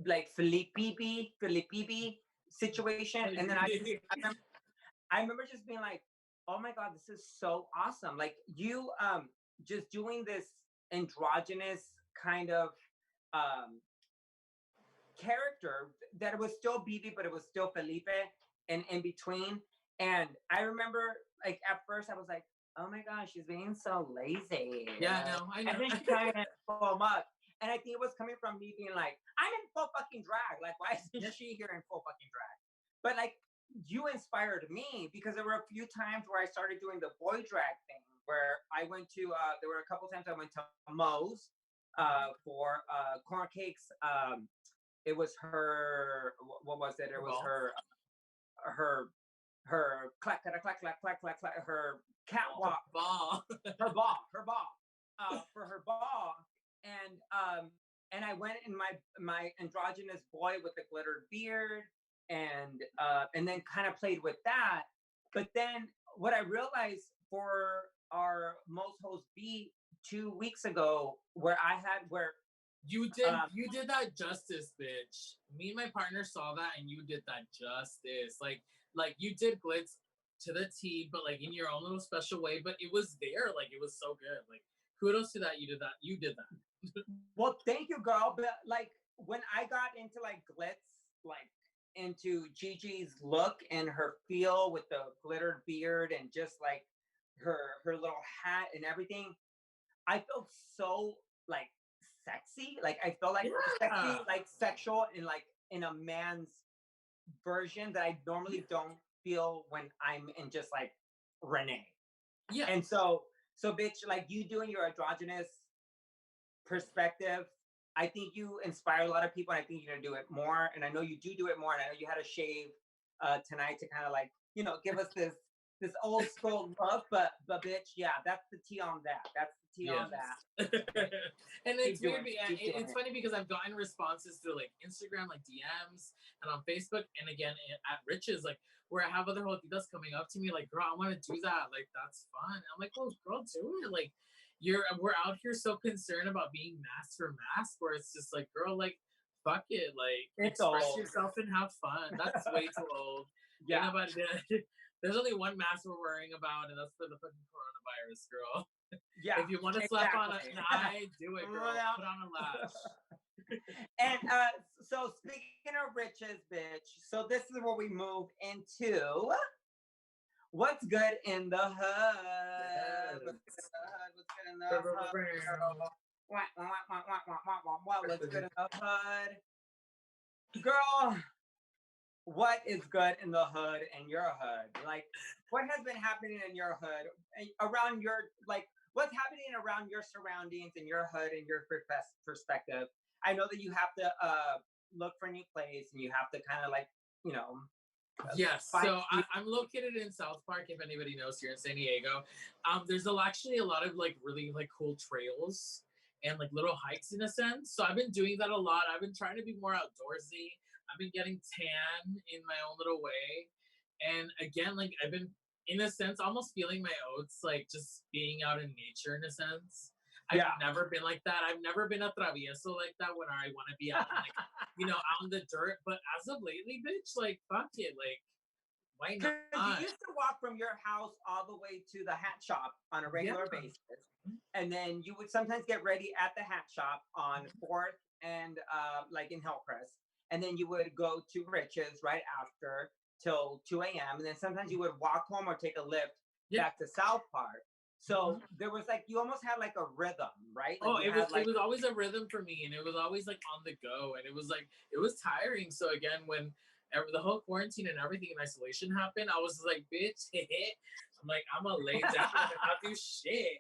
like Felipe situation, and then I remember just being like, oh my god, this is so awesome! Like you just doing this androgynous kind of um character that it was still BB, but it was still Felipe and in between. And I remember like at first I was like, oh my gosh, she's being so lazy. Yeah, no, I know. And then she kind of pull him up. And I think it was coming from me being like, I'm in full fucking drag. Like, why isn't she here in full fucking drag? But like, you inspired me because there were a few times where I started doing the boy drag thing where I went to, there were a couple times I went to Moe's for corn cakes. It was her, what was it? It was her clack, clack, clack, clack, clack, clack, clack, her catwalk. Her ball for her ball. And I went in my androgynous boy with the glittered beard and then kind of played with that. But then what I realized for our most host beat 2 weeks ago where you did that justice, bitch. Me and my partner saw that and you did that justice. Like you did glitz to the T, but like in your own little special way, but it was there. Like it was so good. Like kudos to that. You did that. You did that. Well, thank you, girl. But like when I got into like glitz, like into Gigi's look and her feel with the glittered beard and just like her little hat and everything, I felt so like sexy. Like I felt like sexy, like sexual in a man's version that I normally don't feel when I'm in just like Renee. Yeah. And so bitch, like you doing your androgynous perspective, I think you inspire a lot of people and I think you're gonna do it more. And I know you do it more. And I know you had a shave tonight to kind of like, you know, give us this old school look, but bitch, yeah, that's the tea on that. That's the tea on that. And it's weird, it's funny because I've gotten responses through like Instagram, like DMs, and on Facebook, and again at Rich's, like where I have other Jotitas coming up to me, like, girl, I want to do that. Like that's fun. And I'm like, well, girl, do it. Like we're out here so concerned about being mask for mask, where it's just like, girl, like fuck it, like it's express old. yourself and have fun. That's way too old. Yeah. There's only one mask we're worrying about, and that's for the fucking coronavirus, girl. Yeah. If you want to slap on an eye, do it, girl. Put on a lash. And so speaking of riches, bitch, so this is where we move into what's good in the hood. What's good in the hood? What's good in the hood? What's good in the hood? Girl, what is good in the hood and your hood? Like, what has been happening in your hood around your, like, what's happening around your surroundings in your hood and your perspective? I know that you have to look for new place and you have to kind of like, you know. Yes, so I'm located in South Park, if anybody knows, here in San Diego. There's actually a lot of like really like cool trails and like little hikes in a sense. So I've been doing that a lot. I've been trying to be more outdoorsy. I've been getting tan in my own little way. And again, like I've been, in a sense, almost feeling my oats, like just being out in nature in a sense. I've never been like that. I've never been a travieso like that when I want to be out, like, you know, out in the dirt. But as of lately, bitch, like, fuck it. Like, why not? You used to walk from your house all the way to the hat shop on a regular basis. And then you would sometimes get ready at the hat shop on 4th and like in Hillcrest. And then you would go to Rich's right after till 2 a.m. And then sometimes you would walk home or take a lift back to South Park. So there was like, you almost had like a rhythm, right? Like it was always a rhythm for me. And it was always like on the go. And it was like, it was tiring. So again, when the whole quarantine and everything in isolation happened, I was like, bitch, I'm like, I'm gonna lay down and not do shit.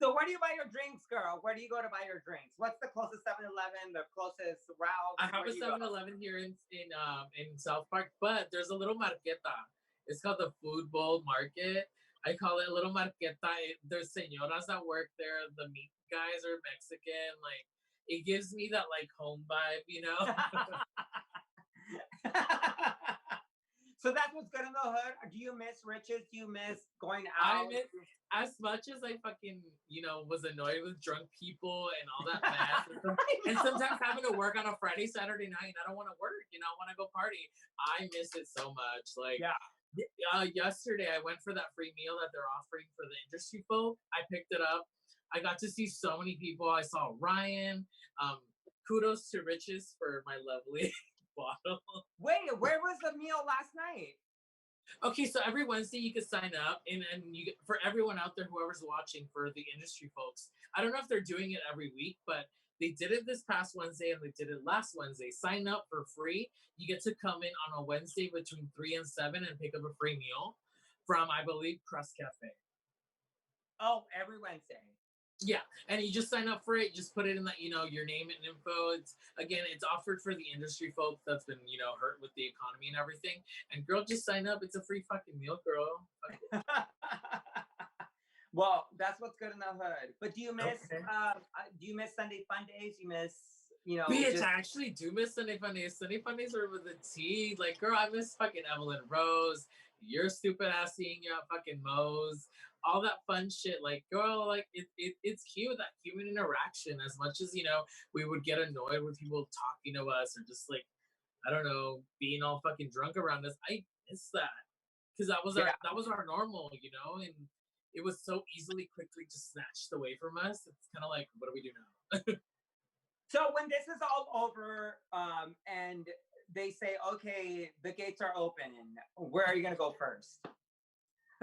So where do you buy your drinks, girl? Where do you go to buy your drinks? What's the closest 7-Eleven, the closest Ralph's? I have a 7-Eleven here in South Park, but there's a little marqueta. It's called the Food Bowl Market. I call it a little marqueta. There's señoras that work there. The meat guys are Mexican. Like, it gives me that like home vibe, you know? So So that's what's good in the hood. Do you miss riches? Do you miss going out? As much as I fucking, was annoyed with drunk people and all that mess, and sometimes having to work on a Friday, Saturday night, and I don't want to work, I want to go party. I miss it so much. Like, yesterday I went for that free meal that they're offering for the industry folk. I picked it up. I got to see so many people. I saw Ryan. Kudos to Riches for my lovely bottle. Wait, where was the meal last night? Okay, so every Wednesday you can sign up, and you for everyone out there, whoever's watching, for the industry folks. I don't know if they're doing it every week, but they did it this past Wednesday and they did it last Wednesday. Sign up for free. You get to come in on a Wednesday between 3 and 7 and pick up a free meal from, I believe, Crust Cafe. Oh, every Wednesday. Yeah, and you just sign up for it. You just put it in that, your name and info. It's offered for the industry folks that's been, hurt with the economy and everything. And girl, just sign up. It's a free fucking meal, girl. Well, that's what's good in the hood. But do you miss Sunday fun days? You miss, Bitch, I actually do miss Sunday fun days. Sunday fun days are with the tea. Like, girl, I miss fucking Evelyn Rose. Your stupid ass seeing you at fucking Moe's. All that fun shit. Like, girl, like, it's cute, that human interaction. As much as, we would get annoyed with people talking to us or just, like, I don't know, being all fucking drunk around us. I miss that. Because that was our normal, and it was so quickly just snatched away from us. It's kind of like, what do we do now? So when this is all over, and they say, okay, the gates are open, where are you going to go first?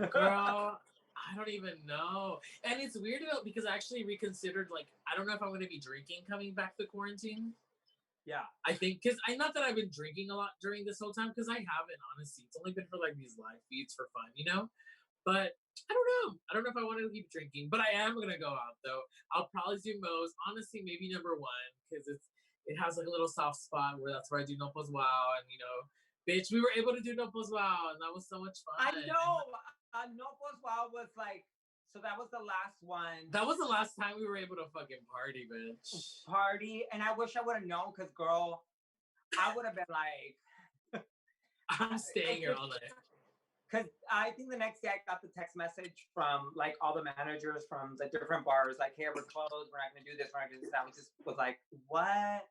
Girl, I don't even know. And it's weird because I actually reconsidered, like, I don't know if I'm going to be drinking coming back to quarantine. Yeah. I think, because not that I've been drinking a lot during this whole time, because I haven't, honestly. It's only been for, like, these live feeds for fun, But I don't know. I don't know if I want to keep drinking, but I am going to go out, though. I'll probably do Moe's. Honestly, maybe number 1, because it has, like, a little soft spot that's where I do No Pos Wow, and, bitch, we were able to do No Pos Wow, and that was so much fun. I know. No Pos Wow was, like, so that was the last one. That was the last time we were able to fucking party, bitch. Party, and I wish I would have known, because, girl, I would have been like... I'm staying here all night. Because I think the next day I got the text message from, like, all the managers from the different bars, like, hey, we're closed, we're not going to do this, we're not going to do this. I was like, what?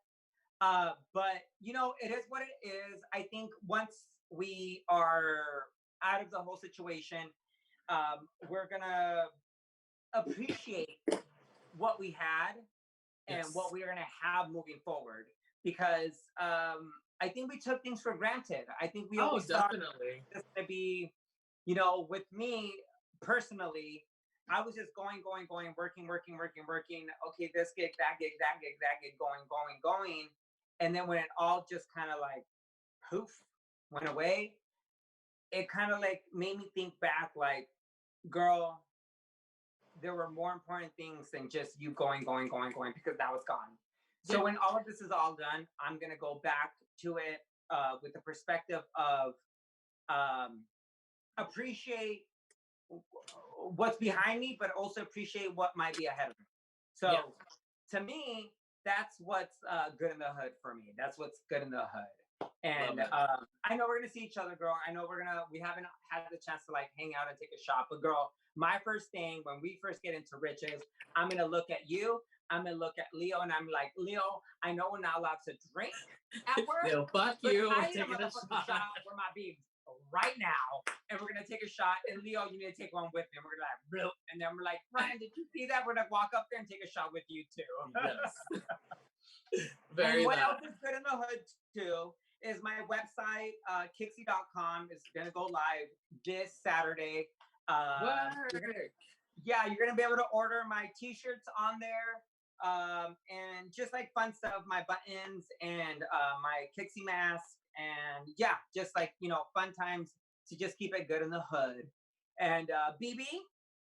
But, it is what it is. I think once we are out of the whole situation, we're going to appreciate what we had and what we're going to have moving forward. Because I think we took things for granted. I think we always definitely thought it's going to be, with me personally, I was just going, working. Okay, this gig, that gig, going. And then when it all just kind of like poof, went away, it kind of like made me think back, like, girl, there were more important things than just you going, because now it's gone. So when all of this is all done, I'm going to go back to it with the perspective of appreciate what's behind me, but also appreciate what might be ahead of me. So to me, that's what's good in the hood for me. That's what's good in the hood. And I know we're going to see each other, girl. I know we haven't had the chance to, like, hang out and take a shot. But, girl, my first thing, when we first get into Riches, I'm going to look at you. I'm going to look at Leo, and I'm like, Leo, I know we're not allowed to drink at work. Leo, fuck you. I need a motherfucking shot with my beans right now. And we're going to take a shot. And, Leo, you need to take one with me. And we're going to like, Bloop. And then we're like, Ryan, did you see that? We're going to walk up there and take a shot with you, too. Yes. And what else is good in the hood, too, is my website, Kickxy.com, is going to go live this Saturday. You're going to be able to order my t-shirts on there. And just like fun stuff, my buttons and my Kickxy mask, and just like, fun times to just keep it good in the hood. And BB,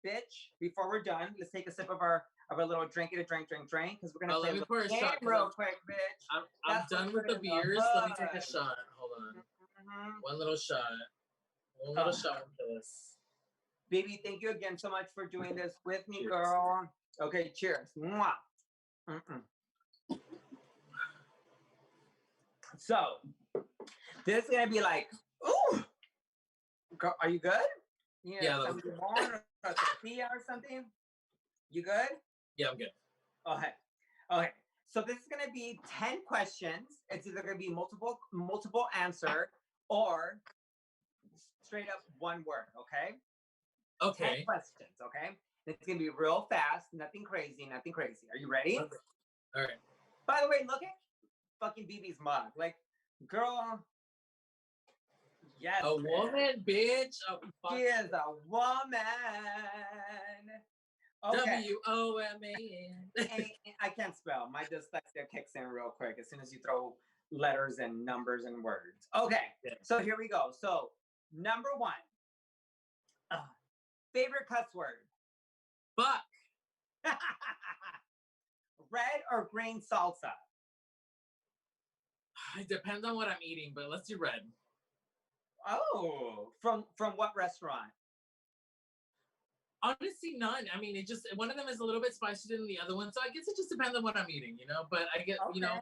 bitch, before we're done, let's take a sip of our little drink, because we're gonna play a game real quick, bitch. I'm done with the beers. Let me take a shot. Hold on. One little shot. One little shot will kill us. BB, thank you again so much for doing this with me, girl. Okay, cheers. Mwah. So, this is going to be like, ooh, Are you good? You Yeah, some limon or a tortilla or something? You good? Yeah, I'm good. Okay. Okay. So this is gonna be 10 questions. It's either gonna be multiple answer or straight up one word, okay? Okay. 10 questions, okay? It's gonna be real fast, nothing crazy, nothing crazy. Are you ready? Okay. All right. By the way, look at fucking BB's mug. Like, girl, yes. A woman, bitch. Oh, She is a woman. Okay. WOMAN. I can't spell. My dyslexia kicks in real quick as soon as you throw letters and numbers and words. Okay. Yeah. So here we go. So number one, favorite cuss word. Fuck. Red or green salsa? It depends on what I'm eating, but let's do red. Oh, from what restaurant? Honestly, none. I mean, it just one of them is a little bit spicier than the other one, so I guess it just depends on what I'm eating, you know. But I get,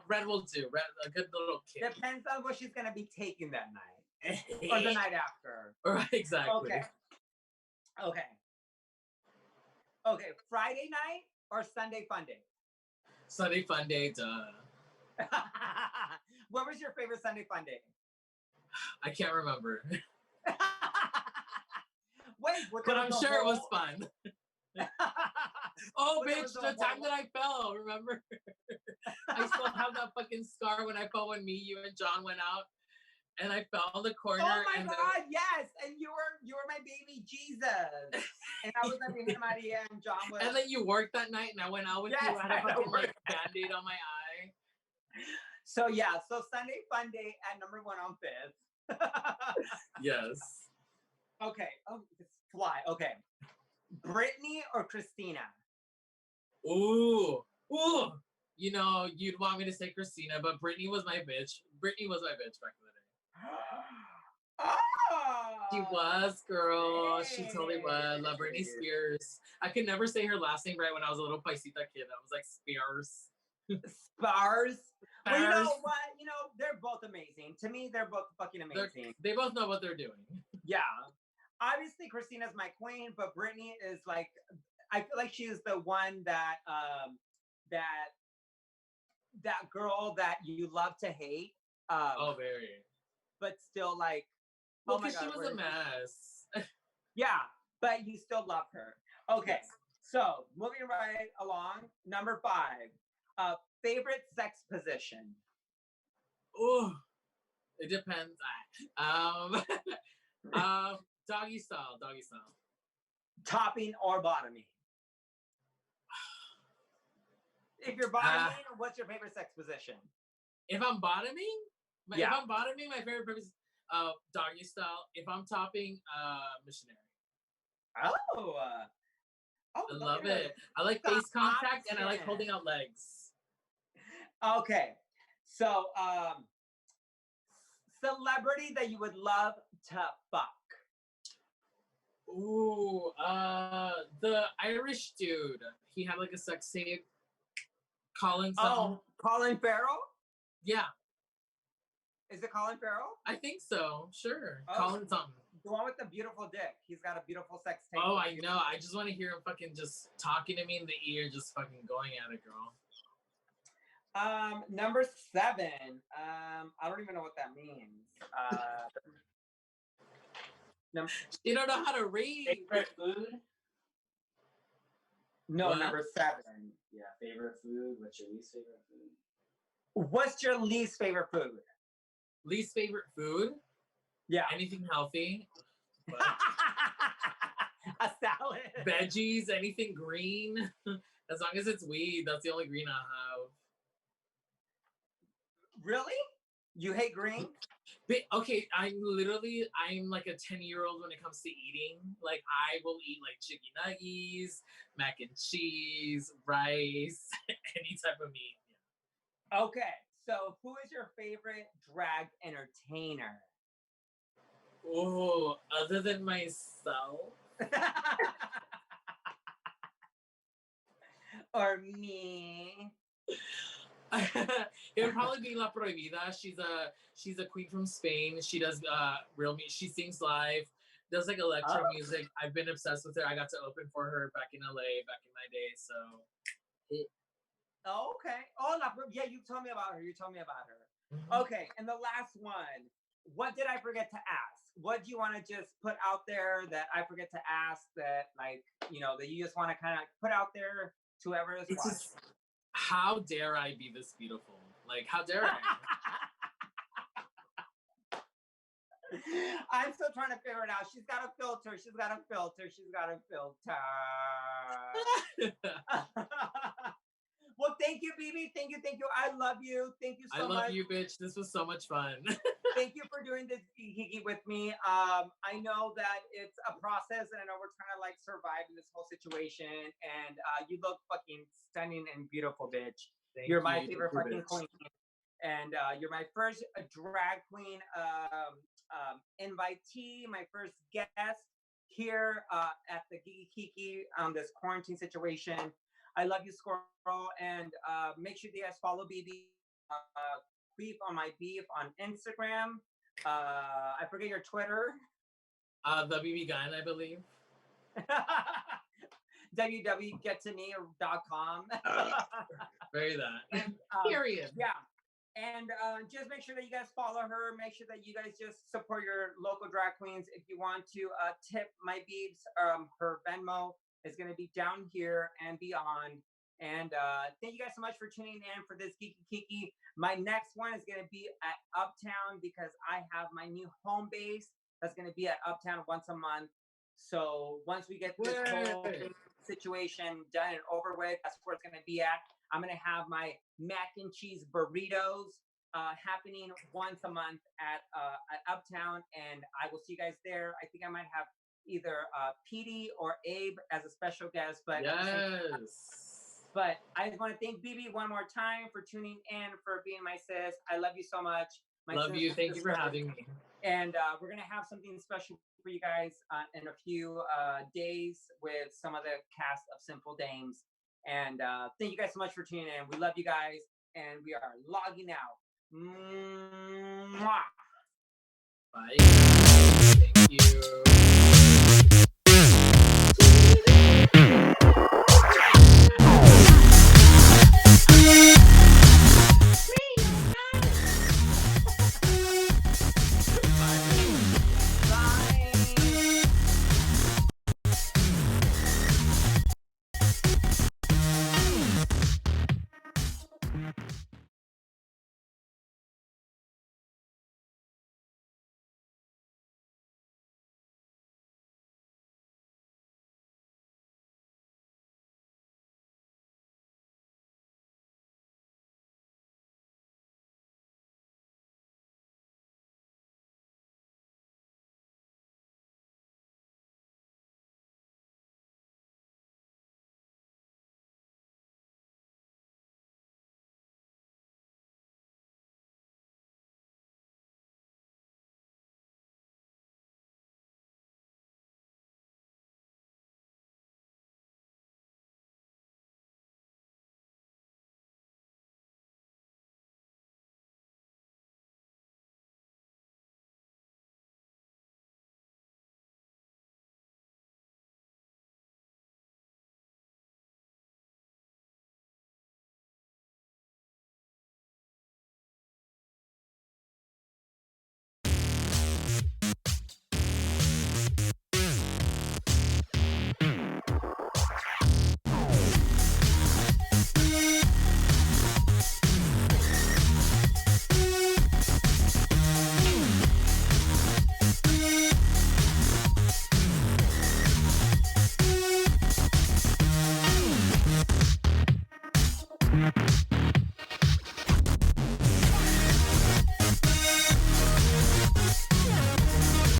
red will do. Red, a good little kick. Depends on what she's gonna be taking that night or the night after. Right, exactly. Okay. Okay. Friday night or Sunday fun day? Sunday fun day, duh. What was your favorite Sunday fun day? I can't remember. Wait, but I'm sure it was fun. Oh, bitch, the time that I fell, remember? I still have that fucking scar when I fell when me, you, and John went out. And I fell in the corner. Oh my God, yes. And you were my baby Jesus. And I was like Maria and John was. And then you worked that night and I went out with you. I had a fucking like Band-Aid on my eye. So yeah, so Sunday fun day at number 1 on 5th. Yes. Okay. Oh, it's fly. Okay. Brittany or Christina? Ooh. Ooh. You know, you'd want me to say Christina, but Brittany was my bitch. Brittany was my bitch back in the day. Oh, she was, girl. hey. She totally was. Love Britney Spears. I could never say her last name right when I was a little paisita kid. I was like Spears. Spars. Well, you know what? You know, they're both amazing. To me, they're both fucking amazing. They both know what they're doing. Yeah. Obviously, Christina's my queen, but Brittany is like, I feel like she is the one that that girl that you love to hate. Very. But still, like, well, because she was a mess. Yeah, but you still love her. Okay, yes. So moving right along, number 5, favorite sex position. Oh, it depends. Doggy style. Topping or bottoming? If you're bottoming, what's your favorite sex position? If I'm bottoming, my favorite position is doggy style. If I'm topping, missionary. Oh, I love it. I like face contact and I like holding out legs. Okay, so celebrity that you would love to fuck. Ooh, the Irish dude. He had like a sex tape. Colin Farrell? Yeah. Is it Colin Farrell? I think so. Sure. Colin something. The one with the beautiful dick. He's got a beautiful sex tape. Oh, I know. I just want to hear him fucking just talking to me in the ear, just fucking going at it, girl. Number 7. I don't even know what that means. You don't know how to read. Favorite food? No, what? Number 7. Yeah, favorite food. What's your least favorite food? What's your least favorite food? Least favorite food? Yeah. Anything healthy. A salad. Veggies, anything green. As long as it's weed, that's the only green I have. Really? You hate green? Okay, I'm like a 10-year-old when it comes to eating. Like, I will eat like chicken nuggets, mac and cheese, rice, any type of meat. Yeah. Okay, so who is your favorite drag entertainer? Oh, other than myself? Or me? It would probably be La Prohibida. She's a queen from Spain. She does real meat. She sings live. does like electro music. I've been obsessed with her. I got to open for her back in LA back in my day. So. Oh, okay. Oh, yeah, you told me about her. Okay, and the last one. What did I forget to ask? What do you want to just put out there that I forget to ask that, like, that you just want to kind of put out there to whoever is watching? How dare I be this beautiful? Like, how dare I? I'm still trying to figure it out. She's got a filter. Well, thank you, Bebe. Thank you. I love you. Thank you so much. I love you, bitch. This was so much fun. Thank you for doing this Kiki with me. I know that it's a process, and I know we're trying to like survive in this whole situation. And you look fucking stunning and beautiful, bitch. You're my favorite fucking queen. And you're my first drag queen invitee, my first guest here at the Geeky Kiki on this quarantine situation. I love you, Squirrel, and make sure you guys follow Bebe Beef on my beef on Instagram. I forget your Twitter. The Bebe Gunn, I believe. www.gettome.com. Very that. And, period. Yeah. And just make sure that you guys follow her. Make sure that you guys just support your local drag queens. If you want to tip my beebs, her Venmo is going to be down here and beyond. And thank you guys so much for tuning in for this Geeky Kiki. My next one is going to be at Uptown because I have my new home base that's going to be at Uptown once a month. So once we get this whole situation done and over with, that's where it's going to be at. I'm going to have my mac and cheese burritos happening once a month at Uptown, and I will see you guys there. I think I might have either Petey or Abe as a special guest. But But I just want to thank Bebe one more time for tuning in, for being my sis. I love you so much. Love you. Thank you for having me. And we're going to have something special for you guys in a few days with some of the cast of Sinful Dames. And thank you guys so much for tuning in. We love you guys, and we are logging out. Mwah. Bye. Thank you. We'll be right back.